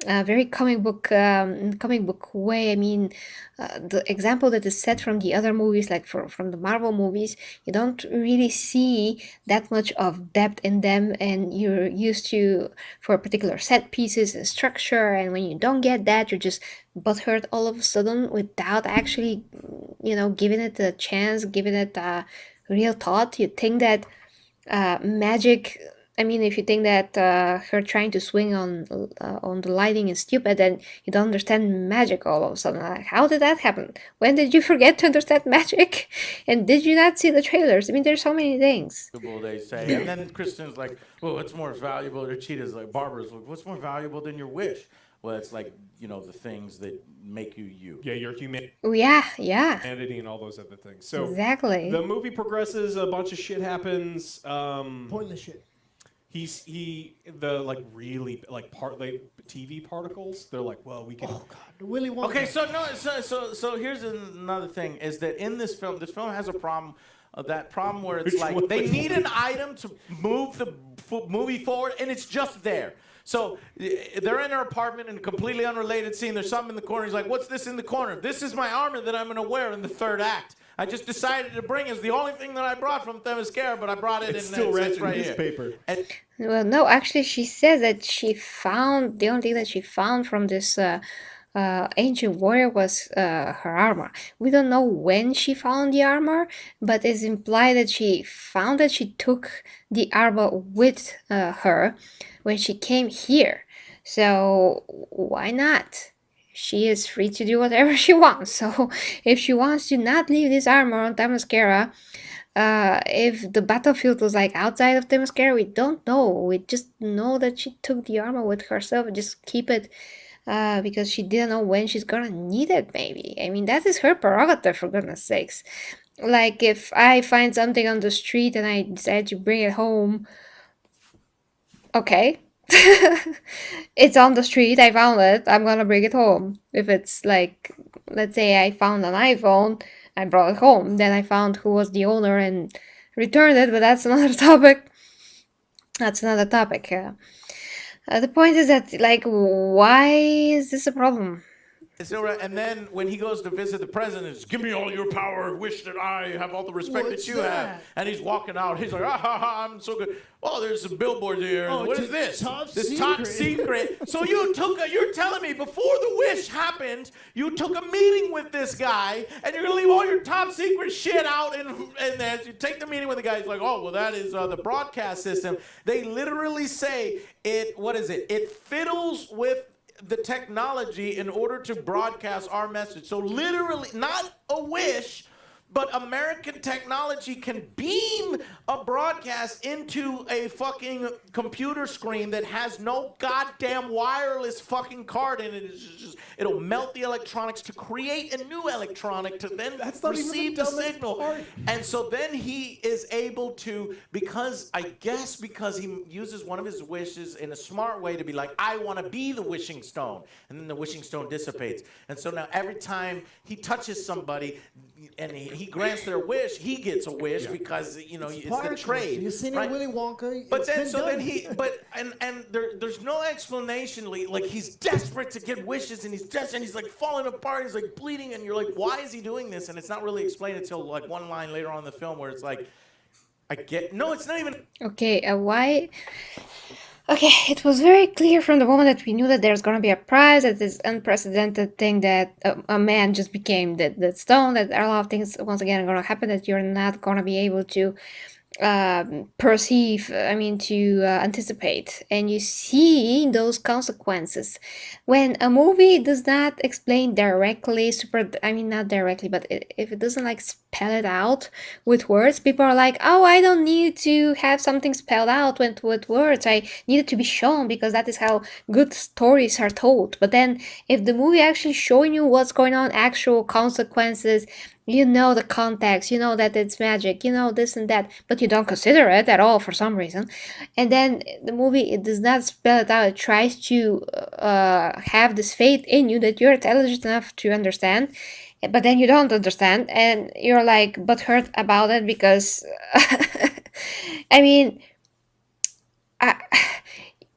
very comic book way. The example that is set from the other movies, like from the Marvel movies, you don't really see that much of depth in them, and you're used to for particular set pieces and structure, and when you don't get that, you're just butthurt all of a sudden without actually, giving it a chance, giving it a real thought. You think that magic. If you think that her trying to swing on the lighting is stupid, then you don't understand magic all of a sudden. Like, how did that happen? When did you forget to understand magic? And did you not see the trailers? There's so many things. They say, and then Kristen's like, "Well, what's more valuable?" Or Cheetah's like, Barbara's like, "What's more valuable than your wish?" Well, it's like the things that make you you. Yeah, your humanity. Yeah. And all those other things. So exactly. The movie progresses. A bunch of shit happens. Pointless shit. Really TV particles. They're like, well, we can. Oh God, Willy Wonka. Okay, so here's another thing: is that in this film has a problem. That problem where it's like they need an item to move the movie forward, and it's just there. So they're in her apartment in a completely unrelated scene. There's something in the corner. He's like, "What's this in the corner?" "This is my armor that I'm going to wear in the third act. I just decided to bring it. It's the only thing that I brought from Themyscira, but I brought it It's in still red right newspaper." Well, no, actually, she says that she found the only thing that she found from this ancient warrior was her armor. We don't know when she found the armor, but it's implied that she found that she took the armor with her when she came here. So why not? She is free to do whatever she wants. So if she wants to not leave this armor on Themyscira, if the battlefield was like outside of Themyscira, we don't know. We just know that she took the armor with herself and just keep it because she didn't know when she's gonna need it, maybe. That is her prerogative, for goodness sakes. Like, if I find something on the street and I decide to bring it home, okay. It's on the street, I found it, I'm gonna bring it home. If it's like, let's say I found an iPhone, I brought it home, then I found who was the owner and returned it, but that's another topic. The point is that, like, why is this a problem? And then when he goes to visit the president, it's, "Give me all your power. Wish that I have all the respect What's that you that? have." And he's walking out. He's like, "Ah ha ha! I'm so good." "Oh, there's some billboards here. Oh, What it's is this? top This top secret." So you're telling me before the wish happened, you took a meeting with this guy, and you're gonna leave all your top secret shit out, and then you take the meeting with the guy. He's like, oh, well, that is the broadcast system. They literally say it. What is it? It fiddles with the technology in order to broadcast our message. So literally, not a wish, but American technology can beam a broadcast into a fucking computer screen that has no goddamn wireless fucking card in it. It's just, it'll melt the electronics to create a new electronic to then receive the signal. And so then he is able to, because he uses one of his wishes in a smart way to be like, I want to be the wishing stone. And then the wishing stone dissipates. And so now every time he touches somebody and he grants their wish, he gets a wish because, you know, it's the trade. You've seen right? it, Willy Wonka. But then, so then there's no explanation. Like he's desperate to get wishes, and he's like falling apart. He's like bleeding, and you're like, why is he doing this? And it's not really explained until like one line later on in the film where it's like, it's not even. Okay, why? Okay, it was very clear from the moment that we knew that there's gonna be a prize, that this unprecedented thing that a man just became the stone, that a lot of things once again are gonna happen, that you're not gonna be able to perceive, to anticipate, and you see those consequences when a movie does not explain directly, not directly, but if it doesn't like spell it out with words. People are like, oh, I don't need to have something spelled out with words, I need it to be shown, because that is how good stories are told. But then if the movie actually showing you what's going on, actual consequences, you know the context, you know that it's magic, you know this and that, but you don't consider it at all for some reason. And then the movie, it does not spell it out. It tries to have this faith in you that you're intelligent enough to understand, but then you don't understand, and you're like butthurt about it because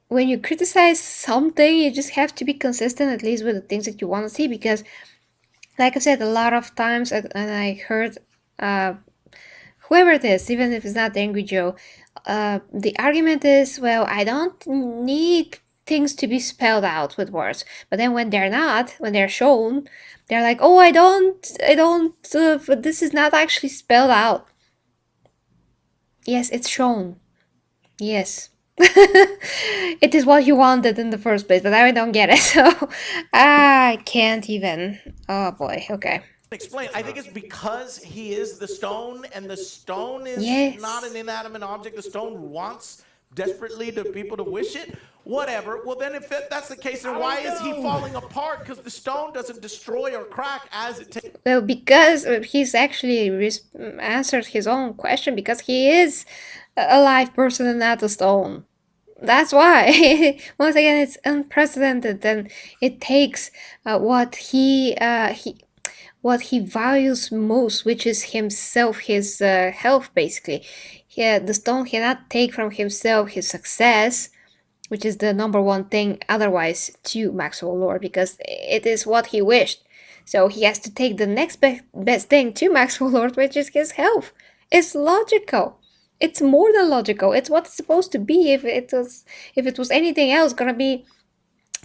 when you criticize something, you just have to be consistent, at least with the things that you want to see, because like I said, a lot of times, and I heard whoever it is, even if it's not AngryJoe, the argument is, well, I don't need things to be spelled out with words. But then when they're not, when they're shown, they're like, oh, I don't, but this is not actually spelled out. Yes, it's shown. Yes. It is what you wanted in the first place, but I don't get it, so I can't even. Oh boy, okay. Explain. I think it's because he is the stone, and the stone is not an inanimate object. The stone wants desperately to people to wish it. Whatever. Well, then if that's the case, then why is he falling apart? Because the stone doesn't destroy or crack as it takes. Well, because he's actually answered his own question, because he is a live person and not a stone. That's why. Once again, it's unprecedented, and it takes what he values most, which is himself, his health, basically. The stone cannot take from himself his success, which is the number one thing otherwise to Maxwell Lord, because it is what he wished. So he has to take the next best thing to Maxwell Lord, which is his health. It's logical. It's more than logical. It's what it's supposed to be. If it was anything else, gonna be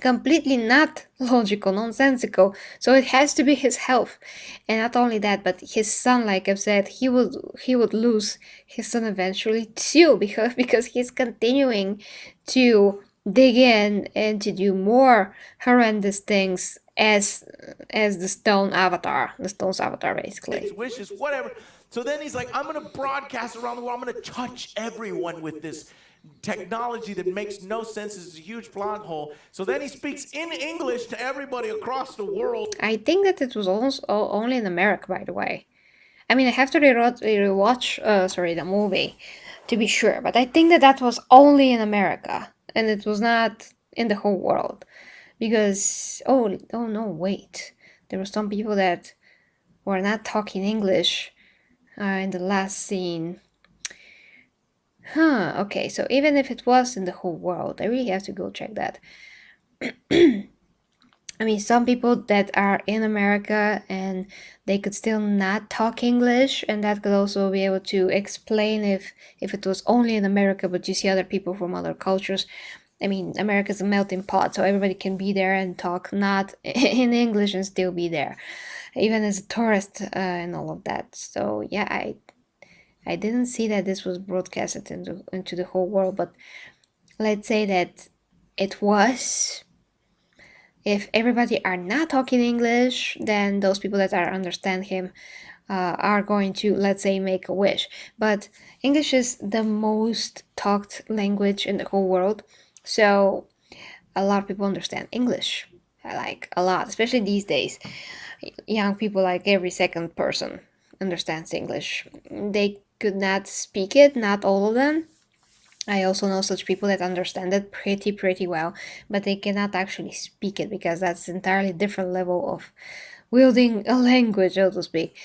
completely not logical, nonsensical. So it has to be his health. And not only that, but his son, like I've said, he would lose his son eventually too, because he's continuing to dig in and to do more horrendous things as the stone's avatar, basically. His wishes, whatever. So then he's like, I'm going to broadcast around the world. I'm going to touch everyone with this technology that makes no sense. It's a huge plot hole. So then he speaks in English to everybody across the world. I think that it was also only in America, by the way. I have to rewatch the movie to be sure, but I think that was only in America, and it was not in the whole world. Because, oh no, wait. There were some people that were not talking English in the last scene. Okay, so even if it was in the whole world, I really have to go check that. Some people that are in America and they could still not talk English, and that could also be able to explain if it was only in America, but you see other people from other cultures. America's a melting pot, so everybody can be there and talk not in English and still be there. even as a tourist and all of that. So yeah, I didn't see that this was broadcasted into the whole world, but let's say that it was. If everybody are not talking English, then those people that are understand him are going to, let's say, make a wish. But English is the most talked language in the whole world, so a lot of people understand English, like a lot, especially these days. Young people, like every second person, understands English. They could not speak it, not all of them. I also know such people that understand it pretty well, but they cannot actually speak it because that's an entirely different level of wielding a language, so to speak.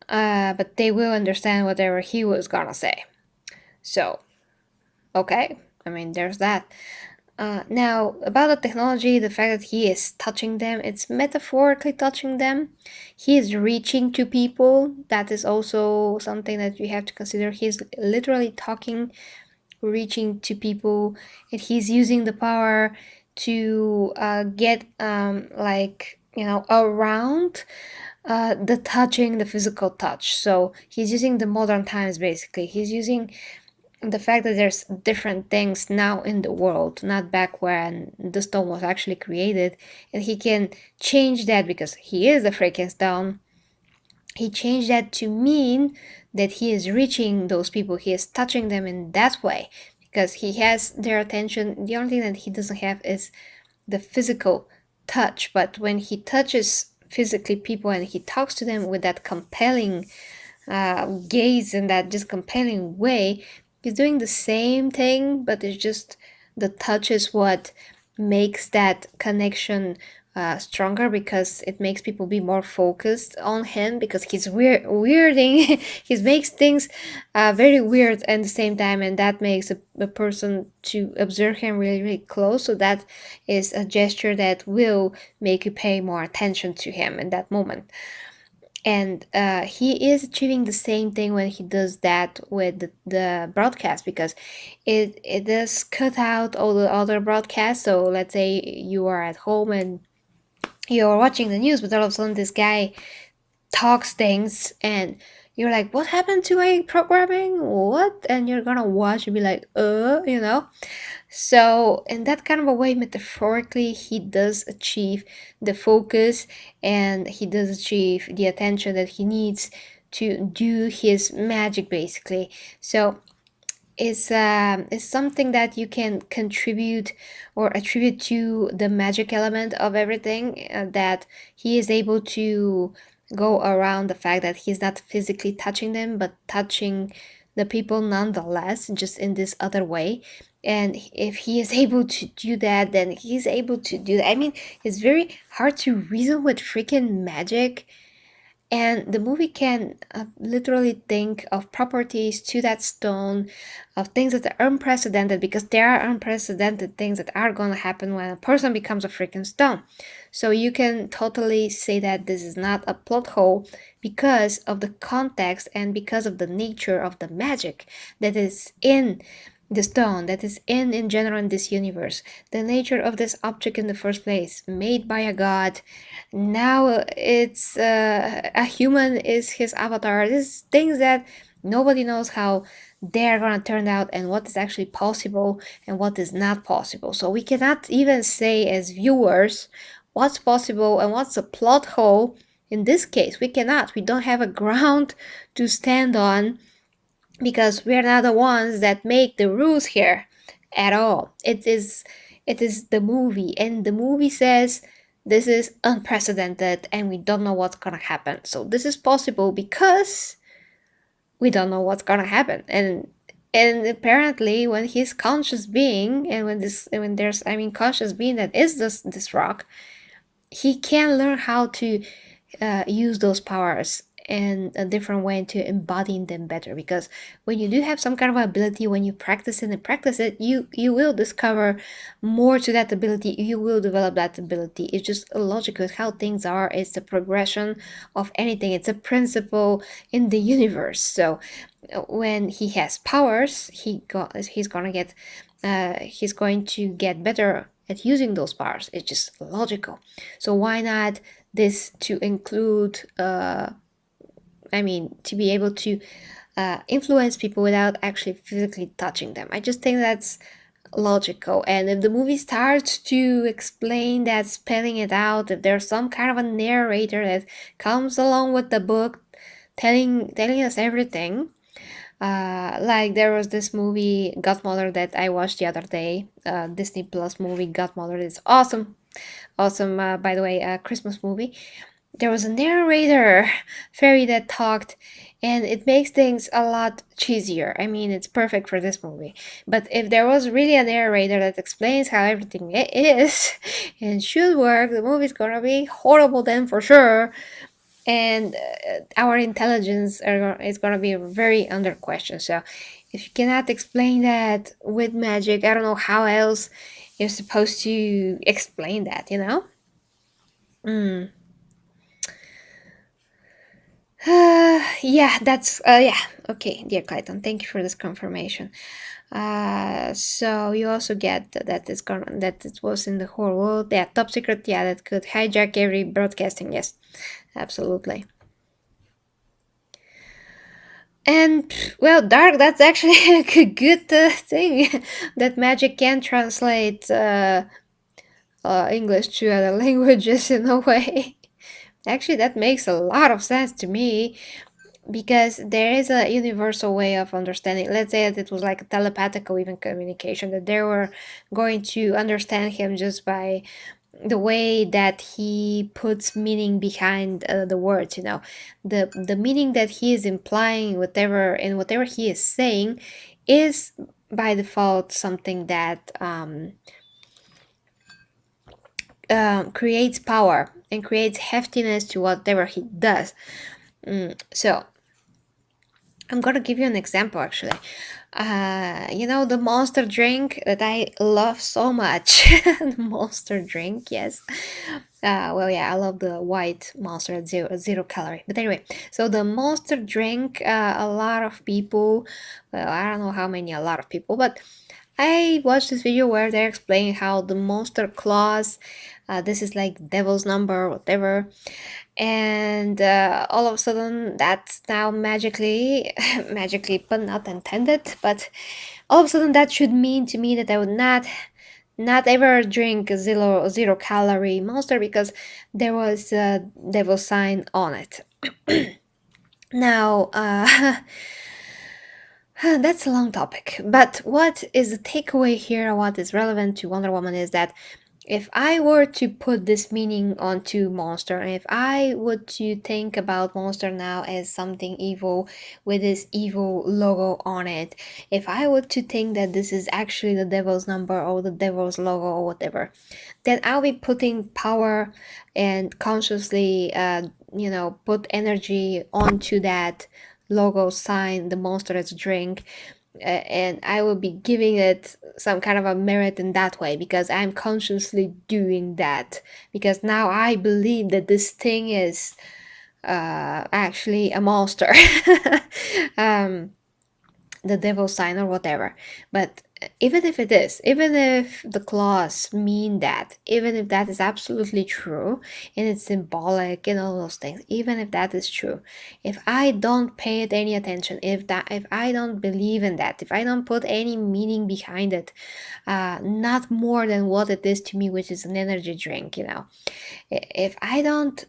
But they will understand whatever he was gonna say. So, okay, I mean, there's that. Now, about the technology, the fact that he is touching them, it's metaphorically touching them. He is reaching to people. That is also something that we have to consider. He's literally talking, reaching to people, and he's using the power to get, like, around the touching, the physical touch. So he's using the modern times basically. He's using the fact that there's different things now in the world, not back when the stone was actually created, and he can change that because he is the freaking stone. He changed that to mean that he is reaching those people, he is touching them in that way because he has their attention. The only thing that he doesn't have is the physical touch, but when he touches physically people and he talks to them with that compelling gaze in that just compelling way, he's doing the same thing, but it's just the touch is what makes that connection stronger because it makes people be more focused on him because he's weirding he makes things very weird at the same time, and that makes a person to observe him really close. So that is a gesture that will make you pay more attention to him in that moment. And he is achieving the same thing when he does that with the broadcast because it does cut out all the other broadcasts. So let's say you are at home and you're watching the news, but all of a sudden this guy talks things and you're like, what happened to my programming? What? And you're gonna watch and be like, So, in that kind of a way, metaphorically, he does achieve the focus and he does achieve the attention that he needs to do his magic, basically. So, it's something that you can contribute or attribute to the magic element of everything, that he is able to go around the fact that he's not physically touching them but touching the people nonetheless, just in this other way. And if he is able to do that, then he's able to do that. I mean, it's very hard to reason with freaking magic, and the movie can literally think of properties to that stone, of things that are unprecedented, because there are unprecedented things that are going to happen when a person becomes a freaking stone. So you can totally say that this is not a plot hole because of the context and because of the nature of the magic that is in the stone, that is in general in this universe, the nature of this object in the first place, made by a god. Now it's a human is his avatar. These things that nobody knows how they're gonna turn out and what is actually possible and what is not possible. So we cannot even say as viewers what's possible and what's a plot hole. In this case, we cannot. We don't have a ground to stand on because we are not the ones that make the rules here at all. It is the movie, and the movie says this is unprecedented and we don't know what's gonna happen. So this is possible because we don't know what's gonna happen. And apparently when he's conscious being, and when there's, I mean, conscious being that is this rock, he can learn how to use those powers in a different way to embodying them better. Because when you do have some kind of ability, when you practice it and practice it, you will discover more to that ability. You will develop that ability. It's just logical how things are. It's the progression of anything. It's a principle in the universe. So when he has powers, he's going to get better at using those powers. It's just logical. So why not this to include, to be able to influence people without actually physically touching them. I just think that's logical. And if the movie starts to explain that, spelling it out, if there's some kind of a narrator that comes along with the book telling us everything, like there was this movie Godmother that I watched the other day, Disney Plus movie Godmother. It's awesome, awesome. By the way, a Christmas movie. There was a narrator fairy that talked, and it makes things a lot cheesier. I mean, it's perfect for this movie. But if there was really a narrator that explains how everything is and should work, the movie's gonna be horrible then for sure. And our intelligence is gonna be very under question. So if you cannot explain that with magic, I don't know how else you're supposed to explain that, you know? Mm. Yeah, that's yeah. Okay, dear Clayton, thank you for this confirmation. So you also get that that it was in the whole world. Yeah, top secret. Yeah, that could hijack every broadcasting. Yes, absolutely. And well, dark. That's actually a good thing that magic can translate English to other languages in a way. Actually, that makes a lot of sense to me because there is a universal way of understanding. Let's say that it was like a telepathical even communication, that they were going to understand him just by the way that he puts meaning behind the words, you know, the meaning that he is implying whatever he is saying is by default something that creates power and creates heftiness to whatever he does. So I'm gonna give you an example actually. You know, the monster drink that I love so much. The monster drink, yes. Well, yeah, I love the white monster at zero calorie. But anyway, so the monster drink, a lot of people, well, I don't know how many, a lot of people, but I watched this video where they're explaining how the monster claws, this is like devil's number, whatever, and all of a sudden that's now magically magically but not intended, but all of a sudden that should mean to me that I would not ever drink a zero calorie monster because there was a devil sign on it. Now that's a long topic, but what is the takeaway here, what is relevant to Wonder Woman is that if I were to put this meaning onto Monster, and if I would to think about Monster now as something evil with this evil logo on it, if I would to think that this is actually the devil's number or the devil's logo or whatever, then I'll be putting power and consciously, put energy onto that logo sign, the monster's drink, and I will be giving it some kind of a merit in that way because I'm consciously doing that because now I believe that this thing is actually a monster. um, the devil sign or whatever. But even if it is, even if the clause mean that, even if that is absolutely true and it's symbolic and all those things, even if that is true, if I don't pay it any attention, if I don't believe in that, if I don't put any meaning behind it, not more than what it is to me, which is an energy drink, you know, if I don't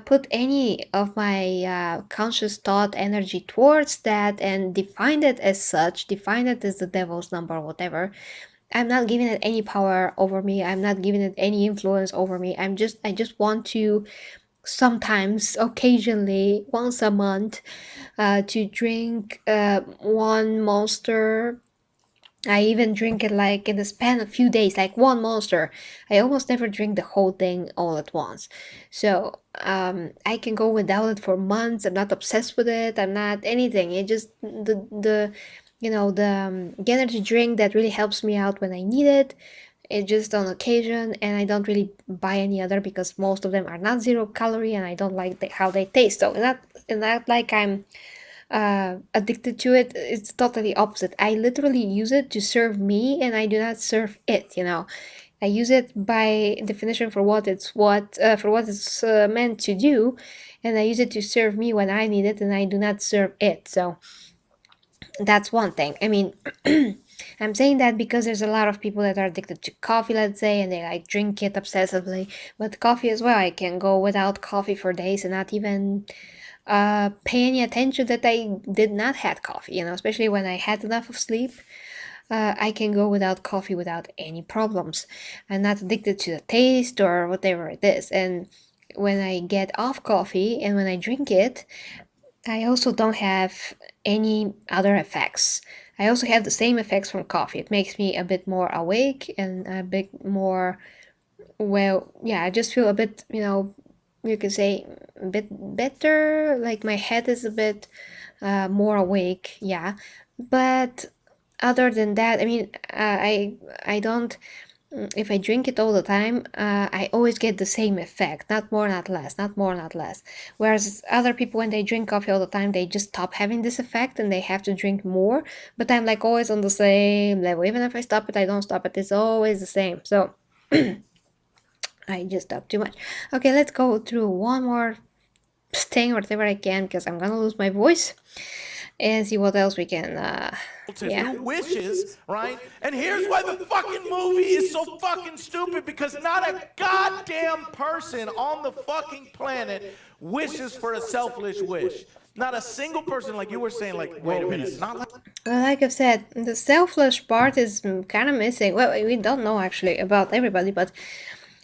put any of my conscious thought energy towards that and define it as such, define it as the devil's number, whatever, I'm not giving it any power over me. I'm not giving it any influence over me. I just want to sometimes, occasionally, once a month, to drink one monster. I even drink it like in the span of a few days, like one monster. I almost never drink the whole thing all at once. So I can go without it for months. I'm not obsessed with it. I'm not anything. It just the energy drink that really helps me out when I need it. It's just on occasion, and I don't really buy any other because most of them are not zero calorie, and I don't like how they taste. So not like I'm addicted to it. It's totally opposite. I literally use it to serve me and I do not serve it, you know. I use it by definition for what it's meant to do, and I use it to serve me when I need it, and I do not serve it. So that's one thing. I mean, I'm saying that because there's a lot of people that are addicted to coffee, let's say, and they like drink it obsessively. But coffee as well, I can go without coffee for days and not even pay any attention that I did not had coffee. Especially when I had enough of sleep. I can go without coffee without any problems. I'm not addicted to the taste or whatever it is. And when I get off coffee and when I drink it, I also don't have any other effects. I also have the same effects from coffee. It makes me a bit more awake and a bit more, well, yeah, I just feel a bit, you could say a bit better. Like my head is a bit more awake, yeah. But other than that, I mean, I don't. If I drink it all the time, I always get the same effect, not more, not less, not more, not less. Whereas other people, when they drink coffee all the time, they just stop having this effect and they have to drink more. But I'm like always on the same level. Even if I stop it, I don't stop it. It's always the same. So I just talk too much. Okay, let's go through one more thing, whatever I can, because I'm gonna lose my voice, and see what else we can. To Yeah. do wishes, right? And here's why the fucking movie is so fucking stupid, because not a goddamn person on the fucking planet wishes for a selfish wish. Not a single person, like you were saying, like, wait a minute, not like Well, like I've said, the selfish part is kind of missing. Well, we don't know actually about everybody, but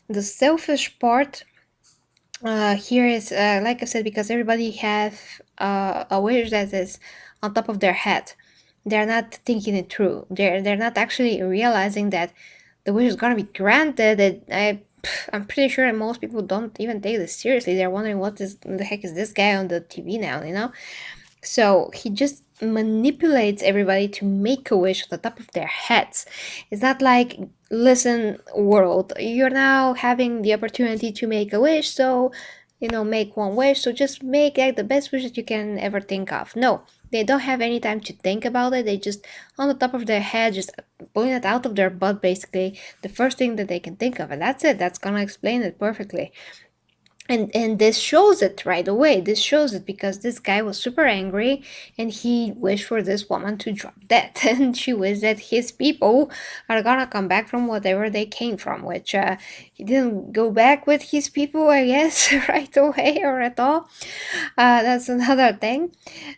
the selfish part here is, like I said, because everybody has a wish that is on top of their head. They're not thinking it through. They're not actually realizing that the wish is gonna be granted. I'm pretty sure most people don't even take this seriously. They're wondering what the heck is this guy on the TV now. So he just manipulates everybody to make a wish on the top of their heads. It's not like, listen, world, you're now having the opportunity to make a wish, so make one wish, so just make like the best wish that you can ever think of. No, they don't have any time to think about it. They just on the top of their head, just pulling it out of their butt, basically the first thing that they can think of, and that's it. That's gonna explain it perfectly. And this shows it right away. This shows it because this guy was super angry and he wished for this woman to drop dead. And she wished that his people are gonna come back from whatever they came from, which he didn't go back with his people, I guess, right away or at all. That's another thing.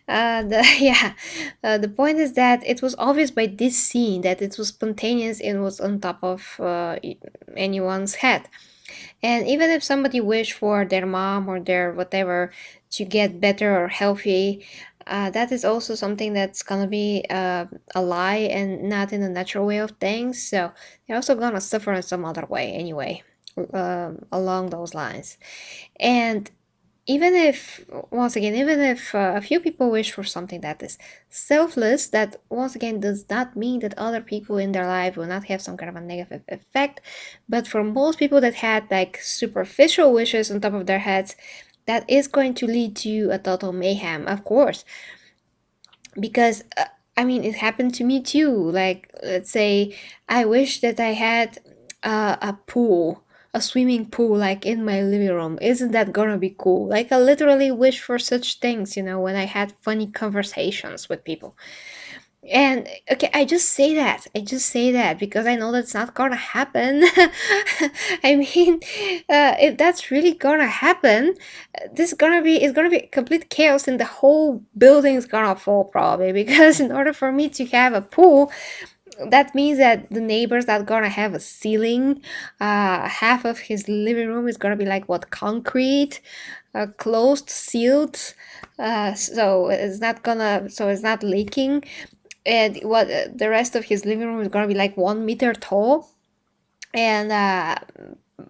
Yeah, the point is that it was obvious by this scene that it was spontaneous and was on top of anyone's head. And even if somebody wished for their mom or their whatever to get better or healthy, that is also something that's gonna be a lie and not in the natural way of things. So they're also gonna suffer in some other way anyway, along those lines. And even if, once again, even if a few people wish for something that is selfless, that once again does not mean that other people in their life will not have some kind of a negative effect. But for most people that had like superficial wishes on top of their heads, that is going to lead to a total mayhem, of course. Because I mean, it happened to me too. Like, let's say I wish that I had a pool, a swimming pool, like in my living room. Isn't that gonna be cool? Like, I literally wish for such things, when I had funny conversations with people. And okay, I just say that. I just say that because I know that's not gonna happen. I mean, if that's really gonna happen, it's gonna be complete chaos, and the whole building's gonna fall probably. Because in order for me to have a pool, that means that the neighbor's not gonna have a ceiling. Half of his living room is gonna be like what, concrete, closed, sealed. So it's not leaking, and what the rest of his living room is gonna be like 1 meter tall, and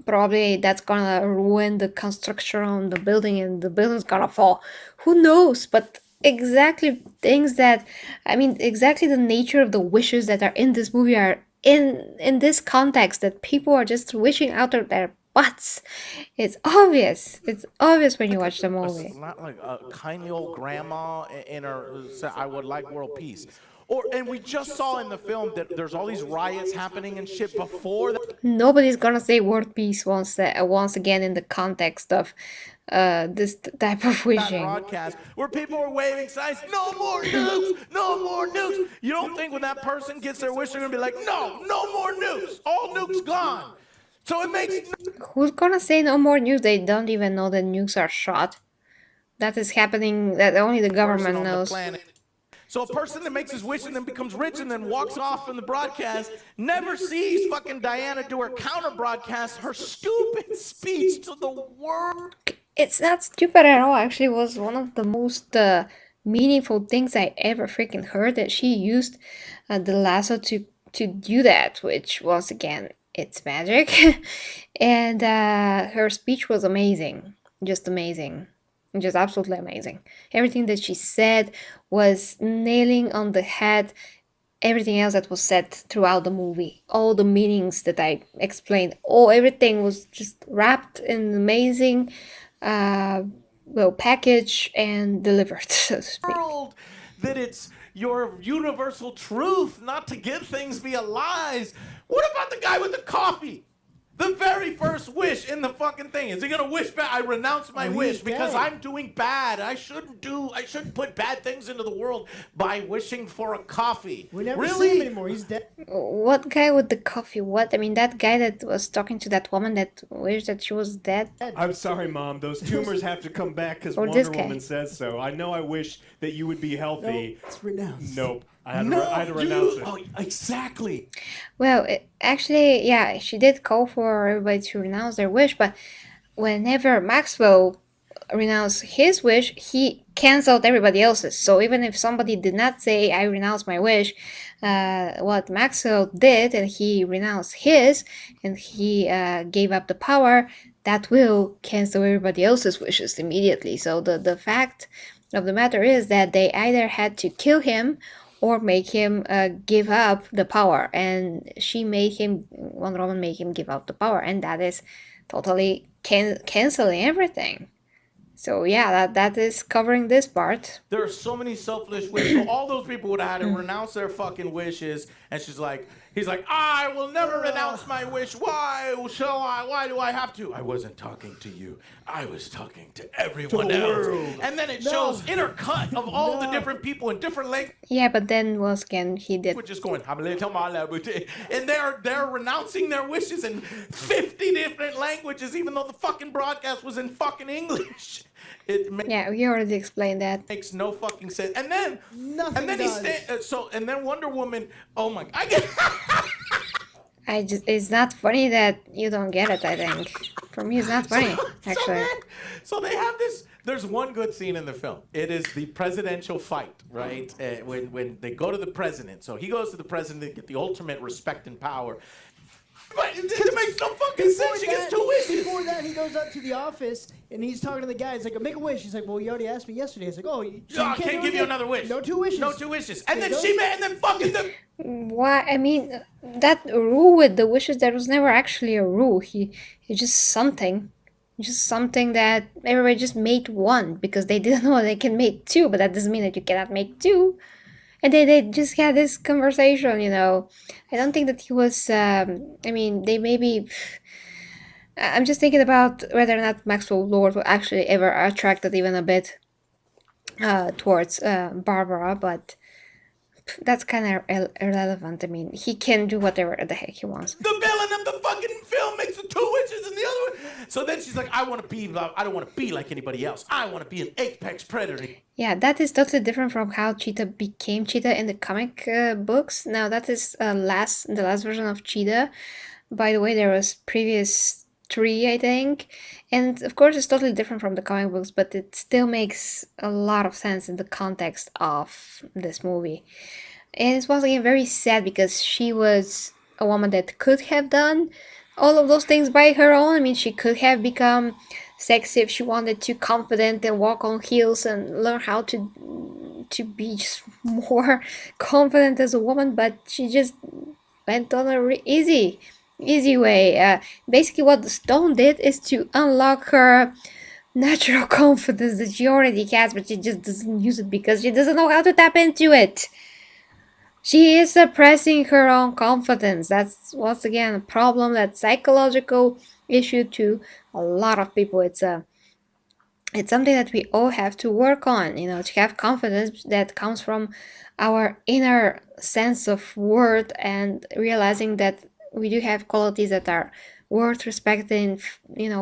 probably that's gonna ruin the construction on the building, and the building's gonna fall. Who knows? But exactly things that, I mean, exactly the nature of the wishes that are in this movie are in this context, that people are just wishing out of their butts. It's obvious. It's obvious when you watch the movie. not like a kindly old grandma in her say, I would like world peace. And we just saw in the film that there's all these riots happening and shit before Nobody's gonna say word peace once again in the context of this type of that wishing. broadcast where people are waving signs, no more nukes, no more nukes. You don't think when that person gets their wish, they're gonna be like, no, no more nukes, all nukes gone. So it makes Who's gonna say no more nukes? They don't even know that nukes are shot. That is happening, that only the person government on the knows. planet. So a person that makes his wish and then becomes rich and then walks off from the broadcast never sees fucking Diana do her counter broadcast, her stupid speech to the world. It's not stupid at all. Actually, it was one of the most meaningful things I ever freaking heard, that she used the lasso to do that, which once again, it's magic. And her speech was amazing. Just amazing. Just absolutely amazing. Everything that she said was nailing on the head everything else that was said throughout the movie. All the meanings that I explained, everything was just wrapped in an amazing package and delivered, so to speak. World that it's your universal truth not to give things via lies. What about the guy with the coffee? The very first wish in the fucking thing. Is he gonna wish back? I renounce my wish because I'm doing bad. I shouldn't put bad things into the world by wishing for a coffee. We never see him anymore. He's dead. What guy with the coffee? What? I mean, that guy that was talking to that woman that wished that she was dead? I'm sorry, Mom. Those tumors have to come back because Or this Wonder guy. Woman says so. I know I wish that you would be healthy. It's renounced. Nope. I had to renounce it. Oh, exactly. Well, actually, yeah, she did call for everybody to renounce their wish, but whenever Maxwell renounced his wish, he canceled everybody else's. So even if somebody did not say, I renounce my wish, what Maxwell did, and he renounced his, and he gave up the power, that will cancel everybody else's wishes immediately. So the fact of the matter is that they either had to kill him or make him give up the power, and Wonder Woman made him give up the power, and that is totally canceling everything. So yeah, that is covering this part. There are so many selfish wishes. So all those people would have had to renounce their fucking wishes. And he's like, I will never renounce my wish. Why shall I? Why do I have to? I wasn't talking to you. I was talking to everyone else. And then it shows intercut of all the different people in different languages. Yeah, but then once again he did. We're just going, and they're renouncing their wishes in 50 different languages, even though the fucking broadcast was in fucking English. Yeah, we already explained that. Makes no fucking sense. And then Nothing does. and then Wonder Woman. Oh my! It's not funny that you don't get it. I think for me it's not funny actually. So they have this. There's one good scene in the film. It is the presidential fight, right? When they go to the president. So he goes to the president to get the ultimate respect and power. But it makes no fucking sense. She gets 2 wishes. Before that, he goes up to the office and he's talking to the guy. He's like, make a wish. He's like, well, you already asked me yesterday. He's like, oh, so I can't give you another wish. No 2 wishes. No 2 wishes. And then she made, and then fucking the. Why? I mean, that rule with the wishes, that was never actually a rule. It's just something that everybody just made one because they didn't know they can make 2, but that doesn't mean that you cannot make 2. And they just had this conversation, I don't think that he was, I mean, they maybe, I'm just thinking about whether or not Maxwell Lord was actually ever attracted even a bit towards Barbara, but that's kind of irrelevant. I mean, he can do whatever the heck he wants. The villain of the fucking film makes the 2 wishes and the other one. So then she's like, I don't want to be like anybody else. I want to be an apex predator. Yeah, that is totally different from how Cheetah became Cheetah in the comic books. Now that is the last version of Cheetah. By the way, there was previous 3, I think. And of course, it's totally different from the comic books, but it still makes a lot of sense in the context of this movie. And it's once again very sad because she was a woman that could have done all of those things by her own. I mean, she could have become sexy if she wanted to, confident and walk on heels and learn how to be just more confident as a woman, but she just went on a easy way. Basically what the stone did is to unlock her natural confidence that she already has, but she just doesn't use it because she doesn't know how to tap into it. She is suppressing her own confidence. That's once again a problem, that psychological issue to a lot of people. It's something that we all have to work on, to have confidence that comes from our inner sense of worth, and realizing that we do have qualities that are worth respecting,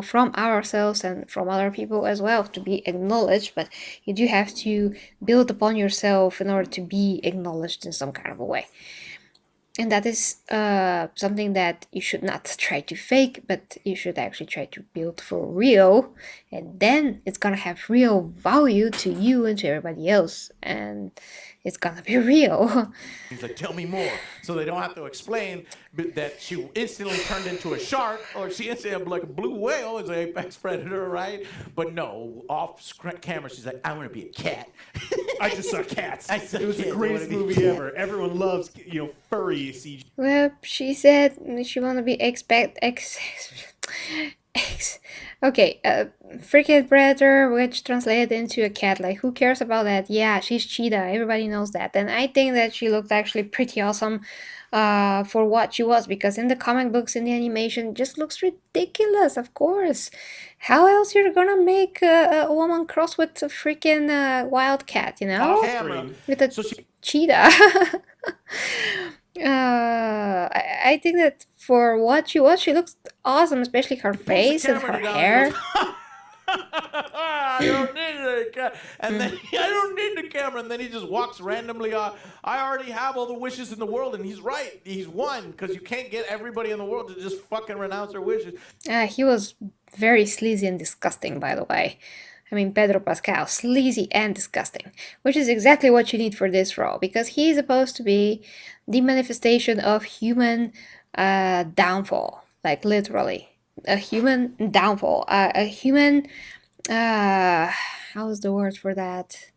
from ourselves and from other people as well, to be acknowledged. But you do have to build upon yourself in order to be acknowledged in some kind of a way. And that is something that you should not try to fake, but you should actually try to build for real. And then it's gonna have real value to you and to everybody else. And it's gonna be real. He's like, tell me more. So they don't have to explain that she instantly turned into a shark, or she instantly like a blue whale as an apex predator, right? But no, off camera, she's like, I want to be a cat. I just saw Cats. Saw It was the Cats. greatest movie ever. Everyone loves, furry CG. Well, she said she wanna be okay, freaking predator, which translated into a cat. Like, who cares about that? Yeah, she's cheetah. Everybody knows that. And I think that she looked actually pretty awesome for what she was, because in the comic books, in the animation, it just looks ridiculous. Of course, how else you're gonna make a woman cross with a freaking wildcat? Off camera. With a So she cheetah. I think that for what she was, she looks awesome, especially her pulls the face and camera her down hair. and goes, I don't need and then I don't need the camera, and then he just walks randomly off. I already have all the wishes in the world, and he's right. He's won, because you can't get everybody in the world to just fucking renounce their wishes. He was very sleazy and disgusting, by the way. I mean, Pedro Pascal, sleazy and disgusting, which is exactly what you need for this role, because he's supposed to be the manifestation of human downfall, like literally a human downfall, a human. How's the word for that?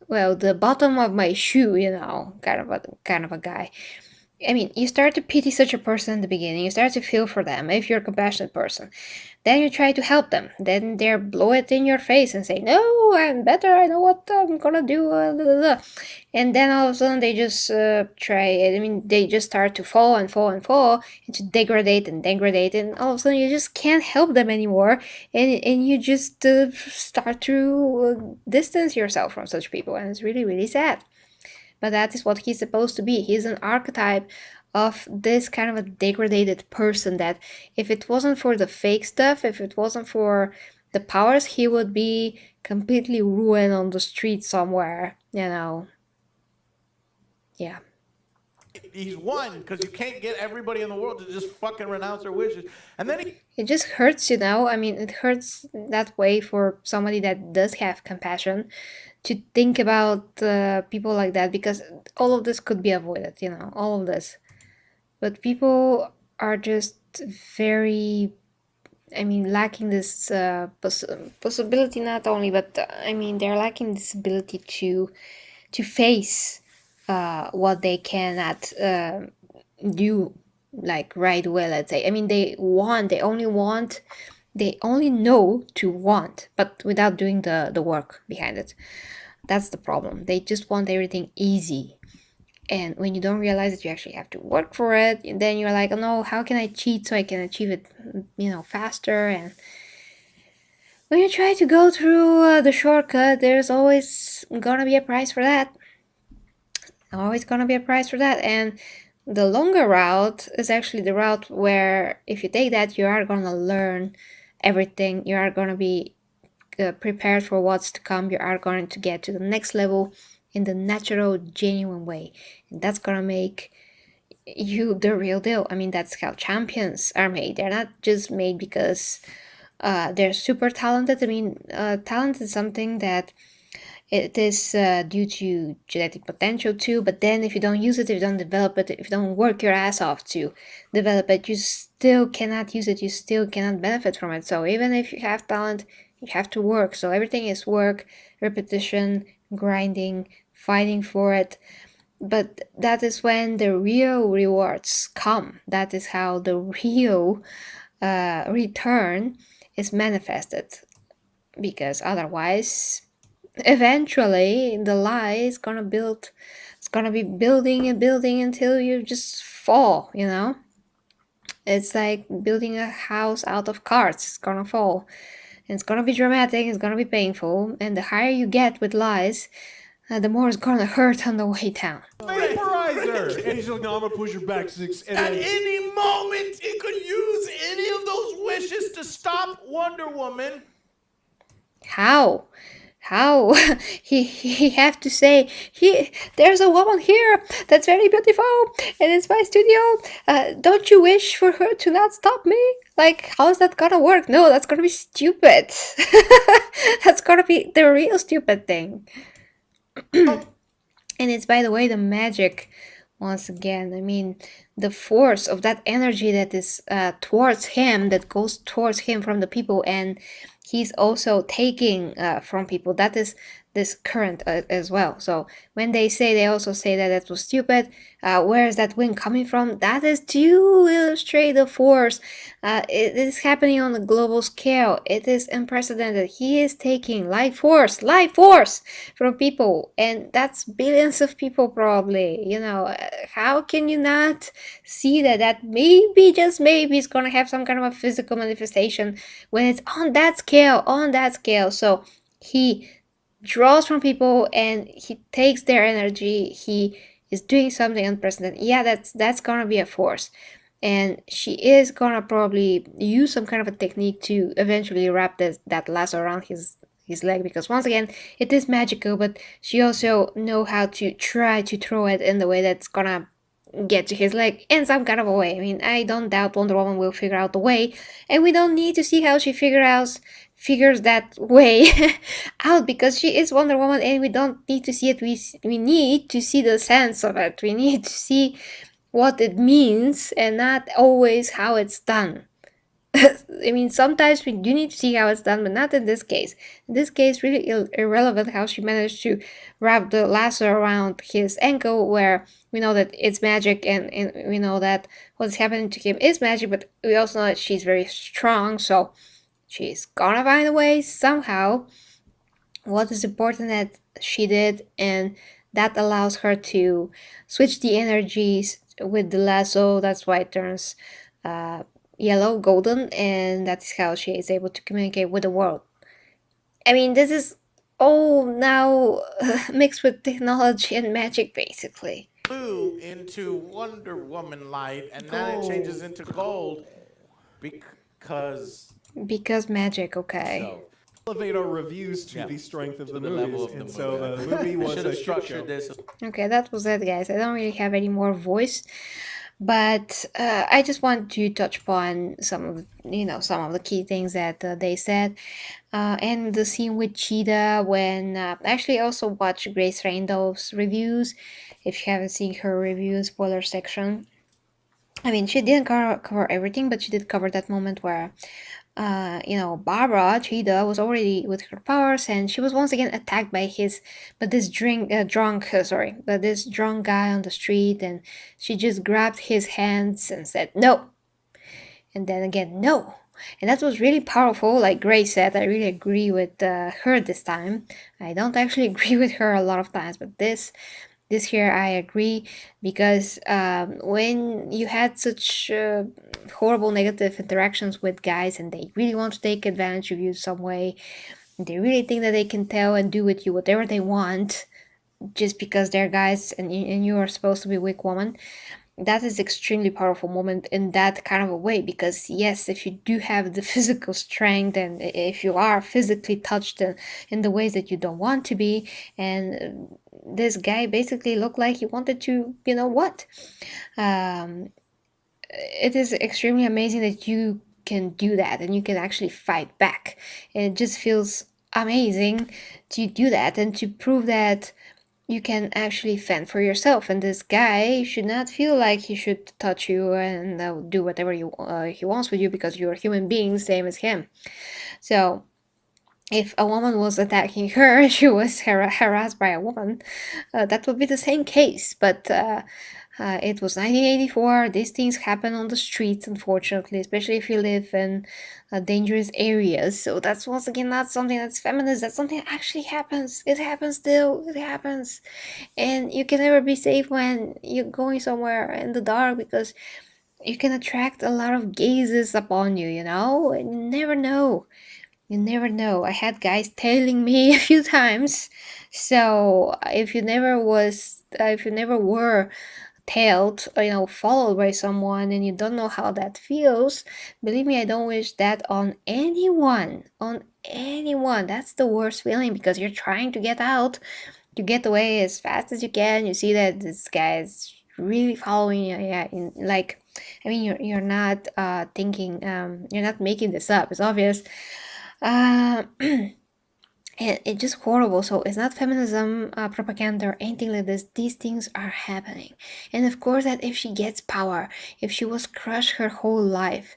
Well, the bottom of my shoe, kind of a guy. I mean, you start to pity such a person in the beginning. You start to feel for them if you're a compassionate person. Then you try to help them. Then they blow it in your face and say, "No, I'm better. I know what I'm gonna do." Blah, blah, blah. And then all of a sudden they just try it. I mean, they just start to fall and fall and fall, and to degrade and degrade. And all of a sudden you just can't help them anymore. And you just start to distance yourself from such people. And it's really, really sad. But that is what he's supposed to be. He's an archetype of this kind of a degraded person that, if it wasn't for the fake stuff, if it wasn't for the powers, he would be completely ruined on the street somewhere, Yeah. He's won, because you can't get everybody in the world to just fucking renounce their wishes. And then it just hurts, I mean, it hurts that way for somebody that does have compassion, to think about people like that, because all of this could be avoided, all of this. But people are just very, I mean, lacking this possibility, not only, but I mean, they're lacking this ability to face what they cannot do, like, right away, let's say. I mean, they only know to want, but without doing the work behind it. That's the problem. They just want everything easy. And when you don't realize that you actually have to work for it, then you're like, oh no, how can I cheat so I can achieve it, faster? And when you try to go through the shortcut, there's always gonna be a price for that. Always gonna be a price for that. And the longer route is actually the route where, if you take that, you are gonna learn everything. You are gonna be prepared for what's to come. You are going to get to the next level in the natural, genuine way. And that's gonna make you the real deal. I mean, that's how champions are made. They're not just made because they're super talented. I mean, talent is something that it is due to genetic potential too, but then if you don't use it, if you don't develop it, if you don't work your ass off to develop it, you still cannot use it, you still cannot benefit from it. So even if you have talent, you have to work. So everything is work, repetition, grinding, fighting for it. But that is when the real rewards come. That is how the real return is manifested. Because otherwise, eventually the lie is gonna build, it's gonna be building and building until you just fall, you know? It's like building a house out of cards. It's gonna fall. And it's gonna be dramatic, it's gonna be painful, and the higher you get with lies, the more it's gonna hurt on the way down. Vaporizer! And he's like, no, I'm gonna push her back 6. And At then, any moment, he could use any of those wishes to stop Wonder Woman. How? How? he have to say, there's a woman here that's very beautiful, and it's my studio. Don't you wish for her to not stop me? Like, how's that gonna work? No, that's gonna be stupid. That's gonna be the real stupid thing. And it's, by the way, the magic, once again. I mean, the force of that energy that is towards him, that goes towards him from the people, and he's also taking from people. That is this current as well. So when they also say that that was stupid. Where is that wind coming from? That is to illustrate the force. It is happening on a global scale. It is unprecedented. He is taking life force from people, and that's billions of people probably. You know, how can you not see that maybe, just maybe, it's gonna have some kind of a physical manifestation when it's on that scale, So he draws from people and he takes their energy. He is doing something unprecedented. Yeah, that's gonna be a force. And she is gonna probably use some kind of a technique to eventually wrap that lasso around his leg, because once again it is magical, but she also know how to try to throw it in the way that's gonna get to his leg in some kind of a way. I mean, I don't doubt Wonder Woman will figure out the way, and we don't need to see how she figures that way out, because she is Wonder Woman, and we don't need to see it. We need to see the sense of it. We need to see what it means, and not always how it's done. I mean, sometimes we do need to see how it's done, but not in this case. In this case, really irrelevant how she managed to wrap the lasso around his ankle, where we know that it's magic, and we know that what's happening to him is magic, but we also know that she's very strong, so she's gonna find a way somehow. What is important that she did, and that allows her to switch the energies with the lasso. That's why it turns yellow, golden, and that's how she is able to communicate with the world. I mean, this is all now mixed with technology and magic, basically. Blue into Wonder Woman light, and then it changes into gold because Because magic, okay. so elevate our reviews to Yeah. the strength of To the the movies. level of the And so movie. the movie was should a have shit structured show. this. Okay, that was it, guys. I don't really have any more voice, but I just want to touch upon some of some of the key things that they said, and the scene with Cheetah when I actually also watched Grace Randall's reviews. If you haven't seen her review spoiler section, I mean, she didn't cover everything, but she did cover that moment where Barbara Cheetah was already with her powers, and she was once again attacked by this drunk guy on the street, and she just grabbed his hands and said no, and then again no, and that was really powerful. Like Grace said, I really agree with her this time. I don't actually agree with her a lot of times, but this here I agree, because when you had such horrible negative interactions with guys, and they really want to take advantage of you some way, they really think that they can tell and do with you whatever they want just because they're guys, and you are supposed to be a weak woman. That is extremely powerful moment in that kind of a way, because yes, if you do have the physical strength, and if you are physically touched in the ways that you don't want to be, and this guy basically looked like he wanted to, you know what, um, it is extremely amazing that you can do that and you can actually fight back, and it just feels amazing to do that and to prove that you can actually fend for yourself. And this guy should not feel like he should touch you and do whatever he wants with you, because you're a human being, same as him. So if a woman was attacking her, she was harassed by a woman, that would be the same case. But it was 1984. These things happen on the streets, unfortunately, especially if you live in dangerous areas. So that's once again not something that's feminist. That's something that actually happens. It happens still. It happens. And you can never be safe when you're going somewhere in the dark because you can attract a lot of gazes upon you, you know? And you never know. You never know. I had guys telling me a few times. So if you never were tailed, followed by someone, and you don't know how that feels, believe me, I don't wish that on anyone. On anyone. That's the worst feeling because you're trying to get out, to get away as fast as you can. You see that this guy is really following you. Yeah, I mean, you're not thinking, you're not making this up. It's obvious. Uh, and it's just horrible. So it's not feminism, propaganda, or anything like this. These things are happening. And of course, that if she gets power, if she was crushed her whole life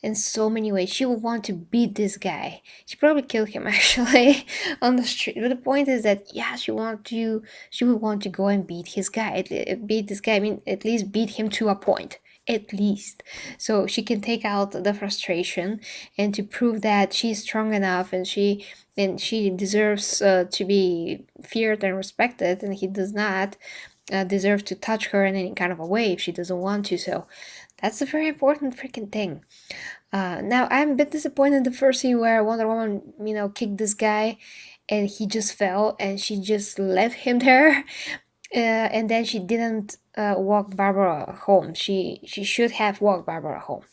in so many ways, she will want to beat this guy. She probably killed him actually on the street. But the point is that yeah, she would want to go and beat his guy, beat this guy. I mean, at least beat him to a point. At least, so she can take out the frustration and to prove that she's strong enough and she deserves to be feared and respected, and he does not deserve to touch her in any kind of a way if she doesn't want to. So that's a very important freaking thing. Now I'm a bit disappointed in the first scene where Wonder Woman, kicked this guy and he just fell and she just left him there. And then she didn't walk Barbara home. She should have walked Barbara home.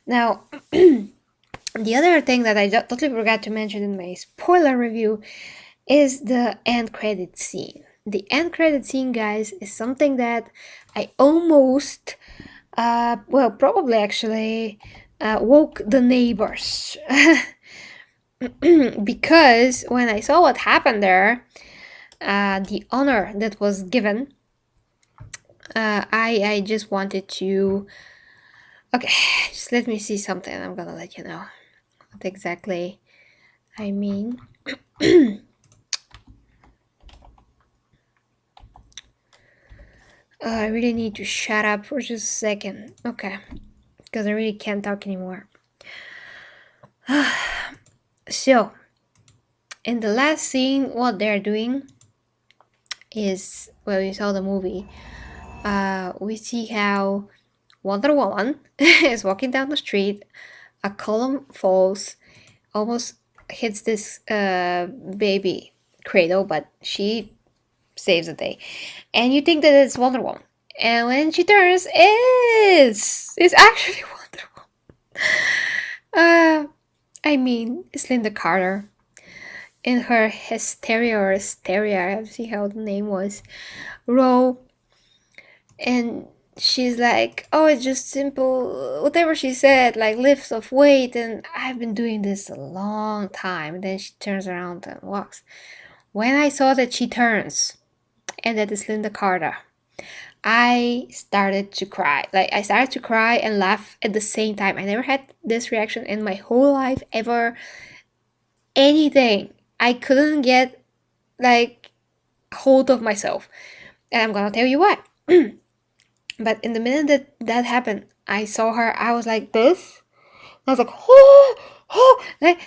Now, the other thing that I totally forgot to mention in my spoiler review is the end credit scene. The end credit scene, guys, is something that I almost, probably actually woke the neighbors. Because when I saw what happened there, the honor that was given, I just wanted to. Okay, just let me see something. I'm gonna let you know what exactly I mean. I really need to shut up for just a second. Okay, because I really can't talk anymore. So, in the last scene, what they're doing is, well, we saw the movie. We see how Wonder Woman is walking down the street. A column falls, almost hits this baby cradle, but she saves the day. And you think that it's Wonder Woman. And when she turns, it's actually Wonder Woman. I mean, it's Linda Carter. In her hysteria, I have to see how the name was, role. And she's like, oh, it's just simple, whatever she said, like lifts of weight, and I've been doing this a long time. And then she turns around and walks. When I saw that she turns, and that is Linda Carter, I started to cry. Like, I started to cry and laugh at the same time. I never had this reaction in my whole life, ever. Anything. I couldn't get, like, hold of myself. And I'm gonna tell you why. But in the minute that happened, I saw her, I was like this. I was like, oh, like,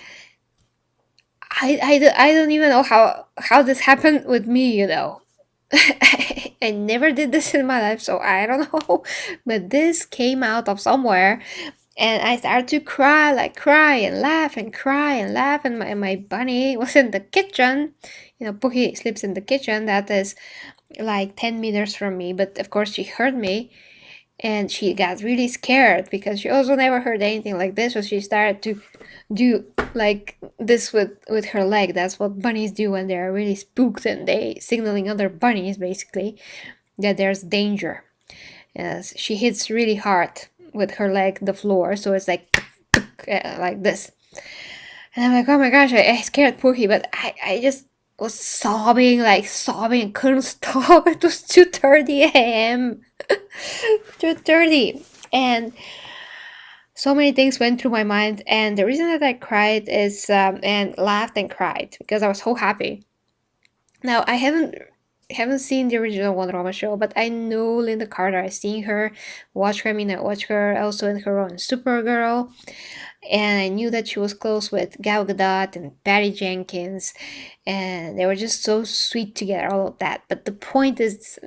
I don't even know how this happened with me, you know. I never did this in my life, so I don't know. But this came out of somewhere, and I started to cry, like cry and laugh and cry and laugh. And my bunny was in the kitchen. You know, Pookie sleeps in the kitchen. That is like 10 meters from me. But of course, she heard me. And she got really scared because she also never heard anything like this. So she started to do like this with her leg. That's what bunnies do when they're really spooked, and they signaling other bunnies basically that there's danger. Yes, she hits really hard with her leg the floor, so it's like this. And I'm like, oh my gosh, I scared Pookie, but I just was sobbing, couldn't stop. It was 2:30 a.m. 2:30, and So many things went through my mind, and the reason that I cried is and laughed and cried because I was so happy. Now I haven't seen the original Wonder Woman show, but I know Linda Carter. I've seen her, watch her. I mean, I watched her also in her own Supergirl, and I knew that she was close with Gal Gadot and Patty Jenkins, and they were just so sweet together. All of that, but the point is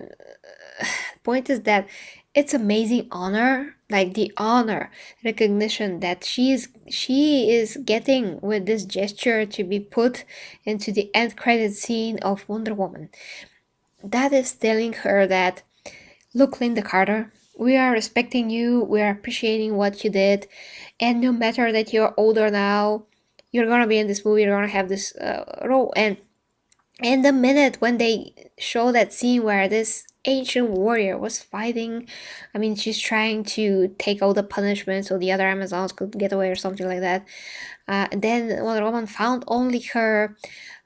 that it's amazing honor, like the honor, recognition that she is getting with this gesture to be put into the end credit scene of Wonder Woman. That is telling her that, look, Linda Carter, we are respecting you, we are appreciating what you did, and no matter that you're older now, you're gonna be in this movie, you're gonna have this role. And the minute when they show that scene where this ancient warrior was fighting, I mean, she's trying to take all the punishment so the other Amazons could get away or something like that. And then Wonder Woman found only her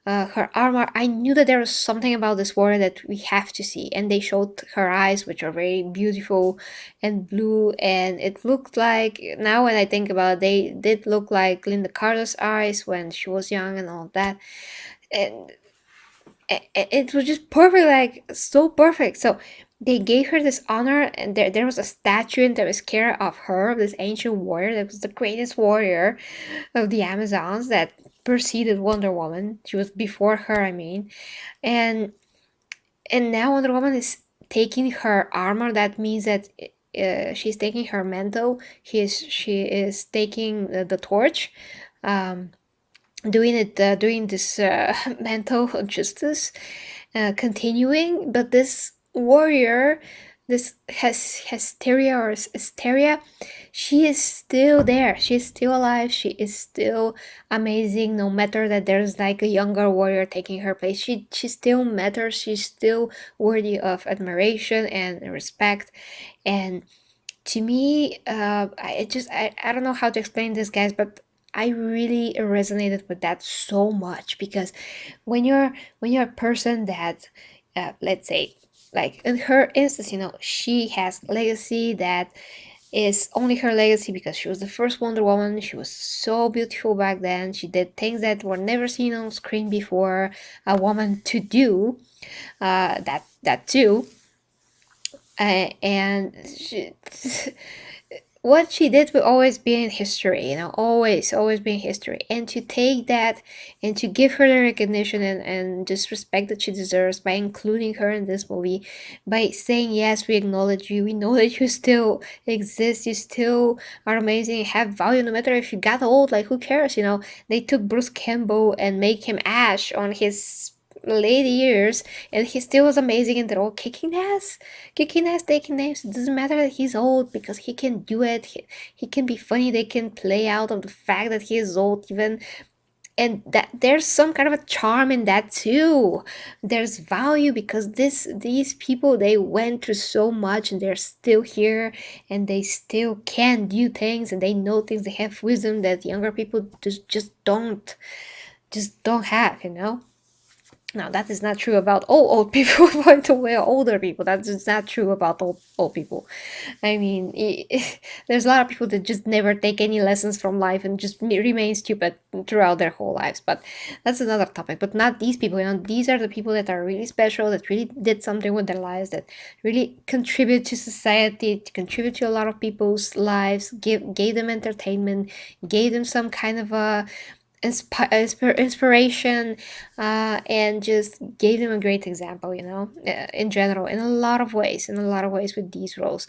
armor. I knew that there was something about this warrior that we have to see, and they showed her eyes, which are very beautiful and blue, and it looked like, now when I think about it, they did look like Linda Carter's eyes when she was young and all of that. And it was just perfect, like so perfect. So they gave her this honor, and there was a statue in Themyscira of her, of this ancient warrior that was the greatest warrior of the Amazons that preceded Wonder Woman. She was before her, I mean. And now Wonder Woman is taking her armor. That means that she's taking her mantle. She is taking the torch, um, doing this mental justice, continuing. But this warrior, this hysteria or hysteria, she is still there, she's still alive, she is still amazing, no matter that there's like a younger warrior taking her place. She still matters, she's still worthy of admiration and respect. And to me, I don't know how to explain this, guys, but I really resonated with that so much. Because when you're a person that, let's say, like in her instance, she has legacy that is only her legacy because she was the first Wonder Woman. She was so beautiful back then. She did things that were never seen on screen before a woman to do. That too. And what she did will always be in history, always be in history. And to take that and to give her the recognition and just respect that she deserves by including her in this movie, by saying, yes, we acknowledge you, we know that you still exist, you still are amazing, have value, no matter if you got old, like who cares, they took Bruce Campbell and make him Ash on his late years, and he still was amazing, and they're all kicking ass, taking names. It doesn't matter that he's old, because he can do it. He can be funny. They can play out of the fact that he is old even, and that there's some kind of a charm in that too. There's value because these people, they went through so much, and they're still here, and they still can do things, and they know things. They have wisdom that younger people just don't have. Now, that is not true about all old people, by the way, older people. That is not true about old people. I mean, there's a lot of people that just never take any lessons from life and just remain stupid throughout their whole lives. But that's another topic. But not these people. These are the people that are really special, that really did something with their lives, that really contribute to society, to contribute to a lot of people's lives, gave them entertainment, gave them some kind of a inspiration, and just gave them a great example, in general, in a lot of ways with these roles.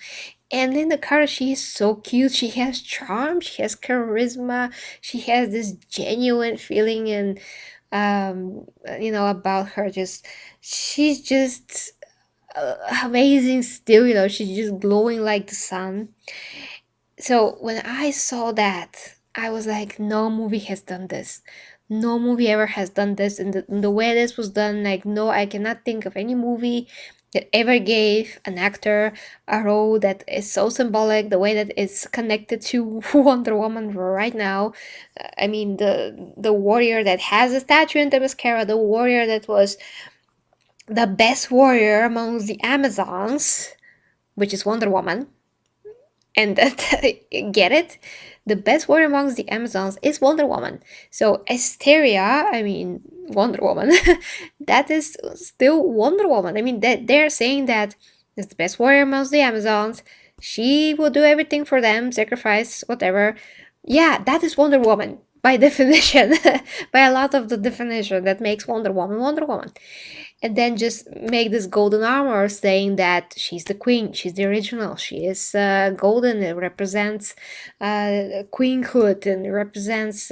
And Linda Carter, she is so cute, she has charm, she has charisma, she has this genuine feeling, and about her, just she's just amazing still, she's just glowing like the sun. So when I saw that, I was like, no movie has done this. No movie ever has done this in the way this was done. Like, no, I cannot think of any movie that ever gave an actor a role that is so symbolic, the way that it's connected to Wonder Woman right now. I mean, the warrior that has a statue in Themyscira, the warrior that was the best warrior amongst the Amazons, which is Wonder Woman. And that, get it? The best warrior amongst the Amazons is Wonder Woman. So Asteria, I mean Wonder Woman, that is still Wonder Woman. I mean that they're saying that it's the best warrior amongst the Amazons. She will do everything for them, sacrifice whatever. Yeah, that is Wonder Woman by definition, by a lot of the definition that makes Wonder Woman Wonder Woman. And then just make this golden armor saying that she's the queen, she's the original, she is golden, it represents queenhood and it represents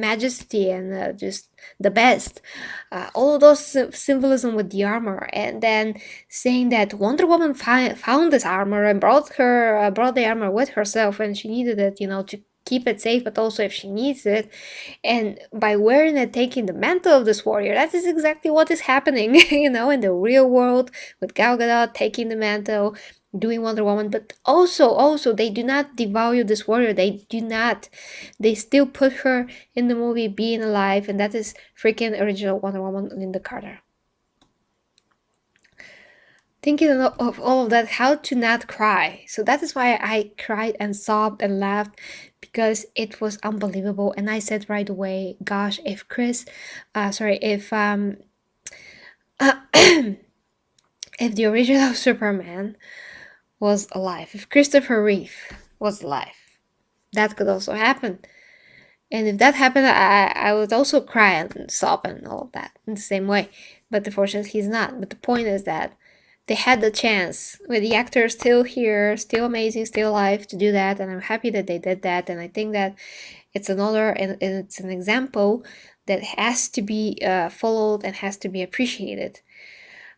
majesty and just the best. All of those symbolism with the armor, and then saying that Wonder Woman found this armor and brought the armor with herself when she needed it, to keep it safe, but also if she needs it. And by wearing and taking the mantle of this warrior, that is exactly what is happening, in the real world with Gal Gadot taking the mantle, doing Wonder Woman. But also, they do not devalue this warrior. They do not. They still put her in the movie being alive, and that is freaking original Wonder Woman, Linda Carter. Thinking of all of that, how to not cry. So that is why I cried and sobbed and laughed, because it was unbelievable. And I said right away, gosh, if if the original Superman was alive, if Christopher Reeve was alive, that could also happen. And if that happened, I would also cry and sob and all of that in the same way. But unfortunately, he's not. But the point is that they had the chance with the actor still here, still amazing, still alive, to do that, and I'm happy that they did that. And I think that it's it's an example that has to be followed and has to be appreciated.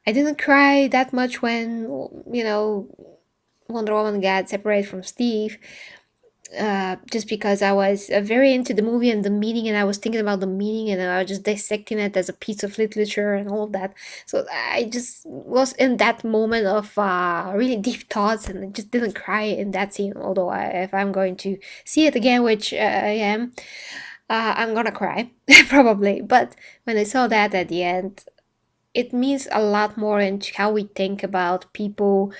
I didn't cry that much when Wonder Woman got separated from Steve, just because I was very into the movie and the meaning, and I was thinking about the meaning, and I was just dissecting it as a piece of literature and all of that. So I just was in that moment of really deep thoughts, and I just didn't cry in that scene. Although if I'm going to see it again, which I am, I'm gonna cry probably. But when I saw that at the end, it means a lot more into how we think about people,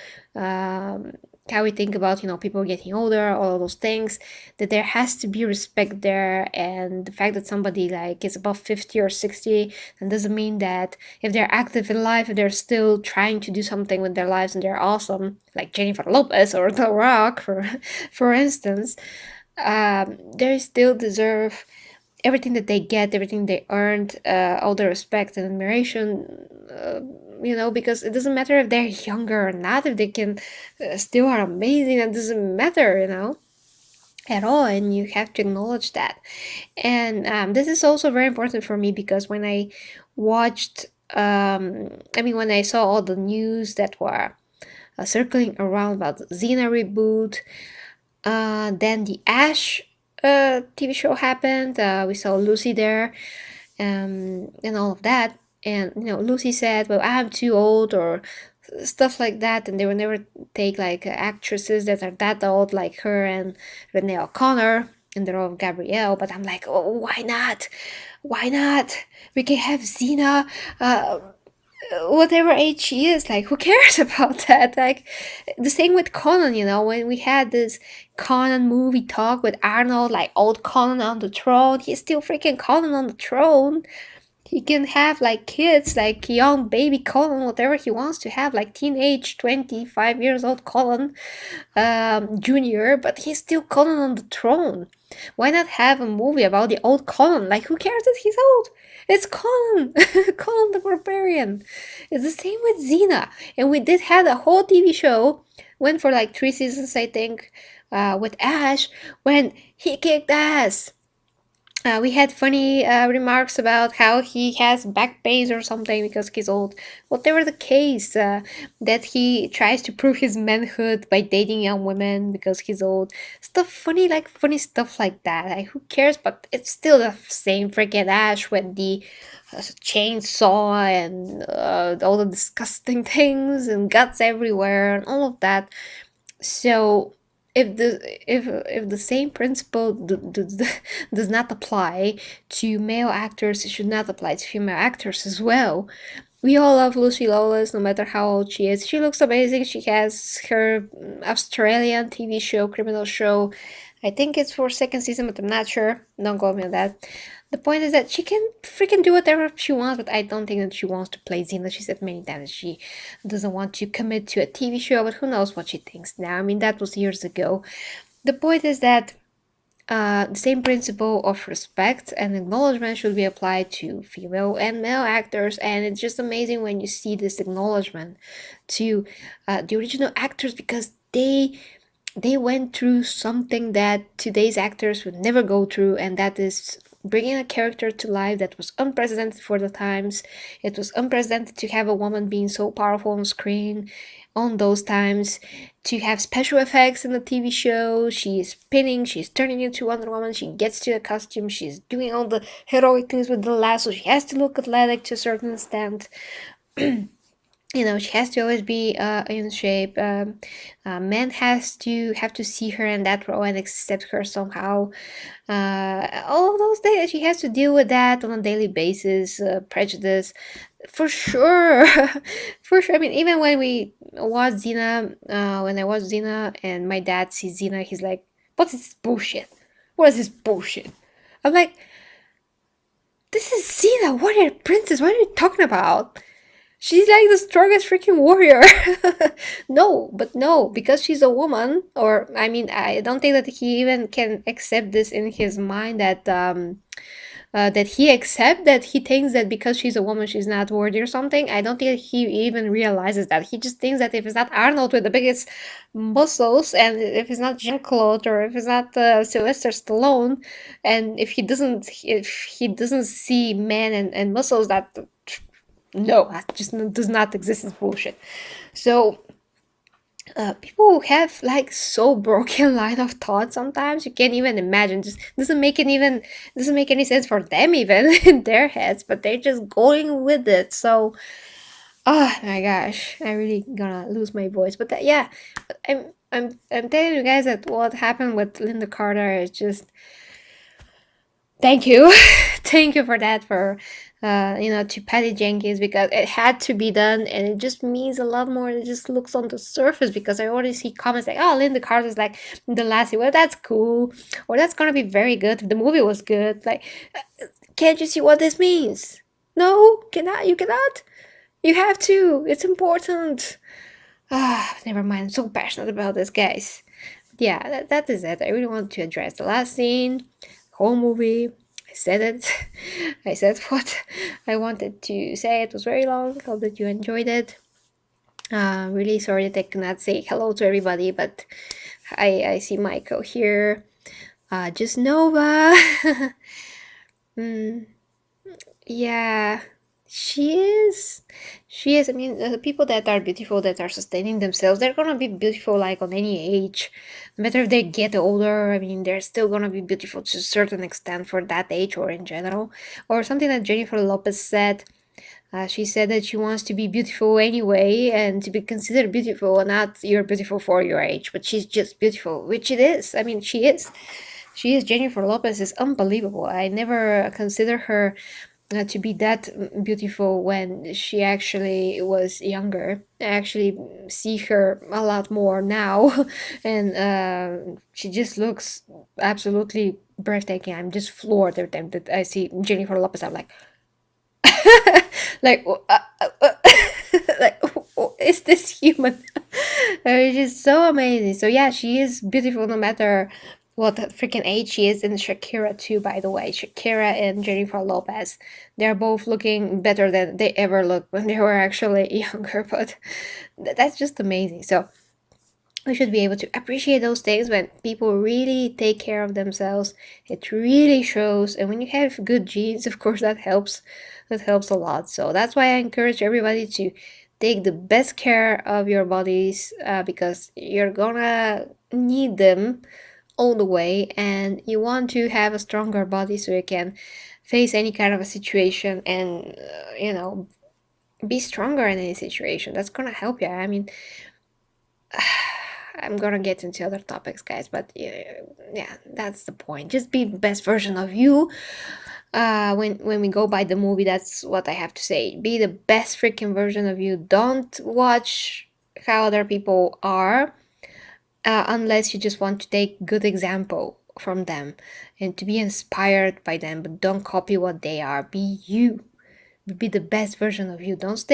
how we think about people getting older, all of those things, that there has to be respect there. And the fact that somebody like is above 50 or 60, that doesn't mean that if they're active in life, if they're still trying to do something with their lives and they're awesome, like Jennifer Lopez or The Rock, for instance, they still deserve everything that they get, everything they earned, all the respect and admiration, because it doesn't matter if they're younger or not, if they can still are amazing, it doesn't matter, at all, and you have to acknowledge that. And this is also very important for me, because when I watched, when I saw all the news that were circling around about the Xena reboot, then the Ash TV show happened. We saw Lucy there, and all of that. And Lucy said, "Well, I'm too old," or stuff like that, and they will never take like actresses that are that old, like her and Renee O'Connor in the role of Gabrielle. But I'm like, oh, why not? Why not? We can have Xena. Whatever age she is, like, who cares about that? Like, the same with Conan, when we had this Conan movie talk with Arnold, like old Conan on the throne, he's still freaking Conan on the throne. He can have like kids, like young baby Conan, whatever he wants to have, like teenage 25 years old Conan Junior, but he's still Conan on the throne. Why not have a movie about the old Conan? Like, who cares that he's old? It's Conan, Conan the Barbarian. It's the same with Xena, and we did have a whole TV show, went for like 3 seasons, I think, with Ash, when he kicked ass. We had funny remarks about how he has back pains or something because he's old. Whatever the case, that he tries to prove his manhood by dating young women because he's old. Funny stuff like that. Like, who cares? But it's still the same freaking Ash with the chainsaw and all the disgusting things and guts everywhere and all of that. So if the same principle does not apply to male actors, it should not apply to female actors as well. We all love Lucy Lawless, no matter how old she is. She looks amazing. She has her Australian TV show, criminal show. I think it's for second season, but I'm not sure. Don't quote me on that. The point is that she can freaking do whatever she wants, but I don't think that she wants to play Xena. She said many times she doesn't want to commit to a TV show, but who knows what she thinks now. I mean, that was years ago. The point is that the same principle of respect and acknowledgement should be applied to female and male actors, and it's just amazing when you see this acknowledgement to the original actors because they went through something that today's actors would never go through, and that is bringing a character to life that was unprecedented for the times. It was unprecedented to have a woman being so powerful on screen on those times, to have special effects in the TV show. She is spinning, she's turning into Wonder Woman, she gets to the costume, she's doing all the heroic things with the lasso, she has to look athletic to a certain extent. She has to always be in shape. Men has to have to see her in that role and accept her somehow. All of those things, she has to deal with that on a daily basis. Prejudice, for sure, for sure. I mean, even when we watch Xena, when I watch Xena, and my dad sees Xena, he's like, "What is this bullshit? What is this bullshit?" I'm like, "This is Xena, warrior princess. What are you talking about? She's like the strongest freaking warrior." No, because she's a woman, or I mean, I don't think that he even can accept this in his mind that he accept that he thinks that because she's a woman she's not worthy or something. I don't think he even realizes that. He just thinks that if it's not Arnold with the biggest muscles, and if it's not Jean-Claude, or if it's not Sylvester Stallone, and if he doesn't see men and muscles, that no, that just does not exist. It's bullshit. So people have like so broken line of thought sometimes you can't even imagine. Just doesn't make any sense for them even in their heads, but they're just going with it. So oh my gosh, I really gonna lose my voice. But yeah, I'm telling you guys that what happened with Linda Carter is just thank you. Thank you for that, for to Patty Jenkins, because it had to be done, and it just means a lot more than it just looks on the surface, because I already see comments like, oh, Linda Carter's like the lassie. Well, that's cool, or that's gonna be very good if the movie was good. Like, can't you see what this means? No, cannot you cannot? You have to. It's important. Never mind. I'm so passionate about this, guys. Yeah, that is it. I really want to address the last scene, whole movie. I said it. I said what I wanted to say. It was very long. Hope that you enjoyed it. Really sorry that I cannot say hello to everybody, but I see Michael here. Just Nova. mm, yeah, she is. She is. I mean, the people that are beautiful, that are sustaining themselves, they're gonna be beautiful like on any age. No matter if they get older, I mean, they're still gonna be beautiful to a certain extent for that age or in general. Or something that Jennifer Lopez said. She said that she wants to be beautiful anyway and to be considered beautiful, and not you're beautiful for your age, but she's just beautiful, which it is. I mean, she is. She is. Jennifer Lopez is unbelievable. I never consider her to be that beautiful when she actually was younger. I actually see her a lot more now, and she just looks absolutely breathtaking. I'm just floored every time that I see Jennifer Lopez. I'm like, like, like, is this human? It's just so amazing. So yeah, she is beautiful no matter what freaking age she is. And Shakira too, by the way. Shakira and Jennifer Lopez, they're both looking better than they ever looked when they were actually younger. But that's just amazing. So we should be able to appreciate those things when people really take care of themselves. It really shows, and when you have good genes, of course, that helps. That helps a lot. So that's why I encourage everybody to take the best care of your bodies, because you're gonna need them all the way, and you want to have a stronger body so you can face any kind of a situation, and be stronger in any situation. That's gonna help you. I mean, I'm gonna get into other topics, guys, but yeah, that's the point. Just be the best version of you. When we go by the movie, that's what I have to say. Be the best freaking version of you. Don't watch how other people are, unless you just want to take good example from them and to be inspired by them, but don't copy what they are. Be you. Be the best version of you. Don't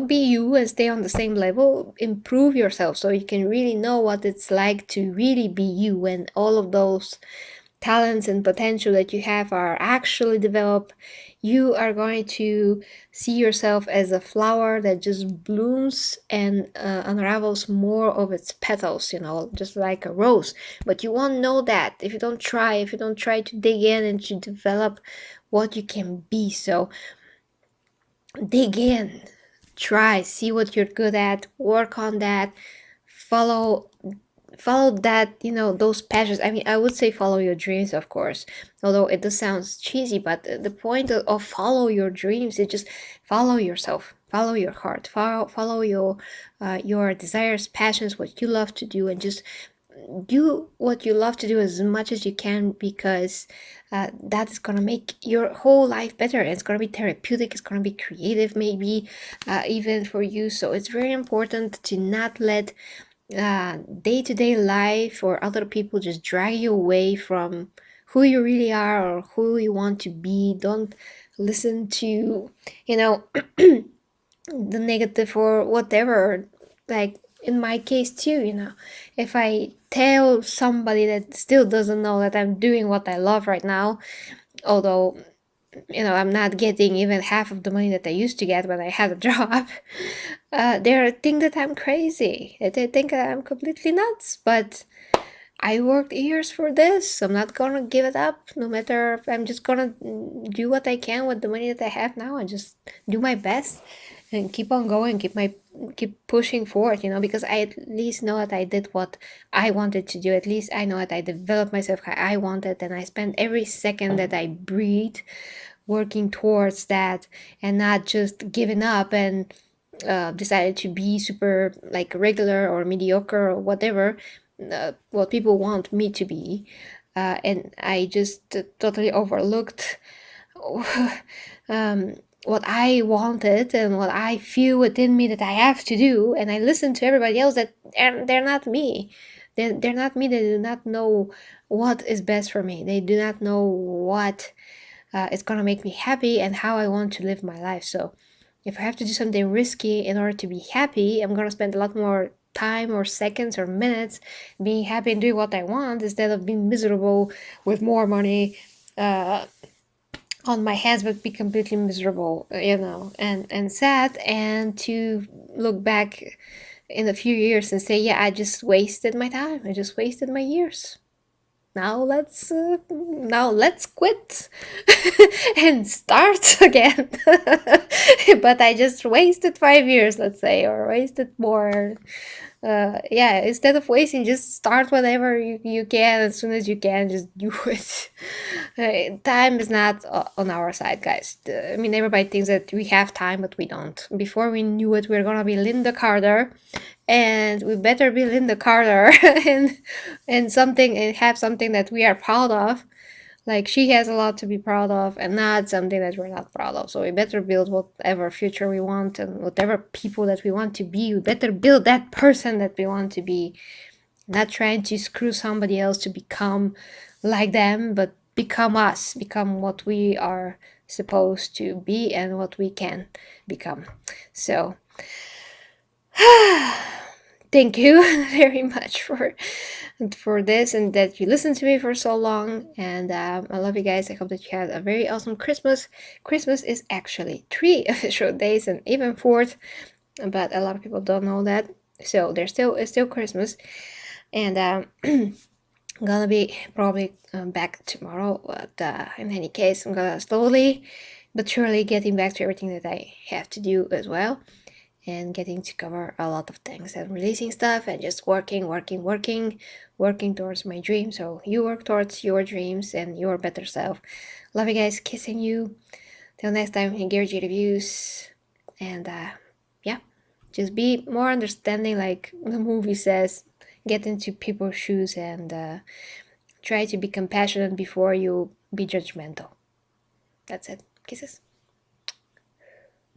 be you and stay on the same level. Improve yourself so you can really know what it's like to really be you, when all of those talents and potential that you have are actually developed. You are going to see yourself as a flower that just blooms and unravels more of its petals, just like a rose. But you won't know that if you don't try, to dig in and to develop what you can be. So dig in, try, see what you're good at, work on that, follow that, those passions. I mean, I would say follow your dreams, of course, although it does sound cheesy, but the point of follow your dreams is just follow yourself, follow your heart, follow your desires, passions, what you love to do, and just do what you love to do as much as you can, because that is going to make your whole life better. It's going to be therapeutic, it's going to be creative, maybe even for you. So it's very important to not let day-to-day life or other people just drag you away from who you really are or who you want to be. Don't listen to the negative or whatever. Like in my case too, if I tell somebody that still doesn't know that I'm doing what I love right now, although I'm not getting even half of the money that I used to get when I had a job, they think that I'm crazy. They think that I'm completely nuts. But I worked years for this. I'm not gonna give it up, no matter. I'm just gonna do what I can with the money that I have now and just do my best and keep on going, keep pushing forward, because I at least know that I did what I wanted to do. At least I know that I developed myself how I wanted, and I spent every second that I breathe working towards that and not just giving up and decided to be super like regular or mediocre or whatever, what people want me to be. And I just totally overlooked um, what I wanted and what I feel within me that I have to do. And I listen to everybody else that they're not me. They're not me. They do not know what is best for me. They do not know what is gonna make me happy and how I want to live my life. So if I have to do something risky in order to be happy, I'm gonna spend a lot more time or seconds or minutes being happy and doing what I want, instead of being miserable with more money on my hands, but be completely miserable, and sad, and to look back in a few years and say, yeah, I just wasted my time, I just wasted my years. Now let's quit and start again. But I just wasted 5 years, let's say, or wasted more. Yeah, instead of wasting, just start whatever you can as soon as you can. Just do it. Time is not on our side, guys. I mean, everybody thinks that we have time, but we don't. Before we knew it, we are gonna be Linda Carter, and we better be Linda Carter and something, and have something that we are proud of. Like, she has a lot to be proud of, and not something that we're not proud of. So we better build whatever future we want, and whatever people that we want to be. We better build that person that we want to be. Not trying to screw somebody else to become like them, but become us, become what we are supposed to be and what we can become. So thank you very much for this, and that you listened to me for so long. And I love you guys. I hope that you had a very awesome Christmas. Christmas is actually 3 official days, and even 4th, but a lot of people don't know that. So it's still Christmas. And I'm gonna be probably back tomorrow, but in any case, I'm gonna slowly but surely getting back to everything that I have to do as well, and getting to cover a lot of things and releasing stuff and just working towards my dreams. So you work towards your dreams and your better self. Love you guys, kissing you. Till next time, AngryJoe reviews. And yeah, just be more understanding, like the movie says. get into people's shoes and try to be compassionate before you be judgmental. That's it. Kisses.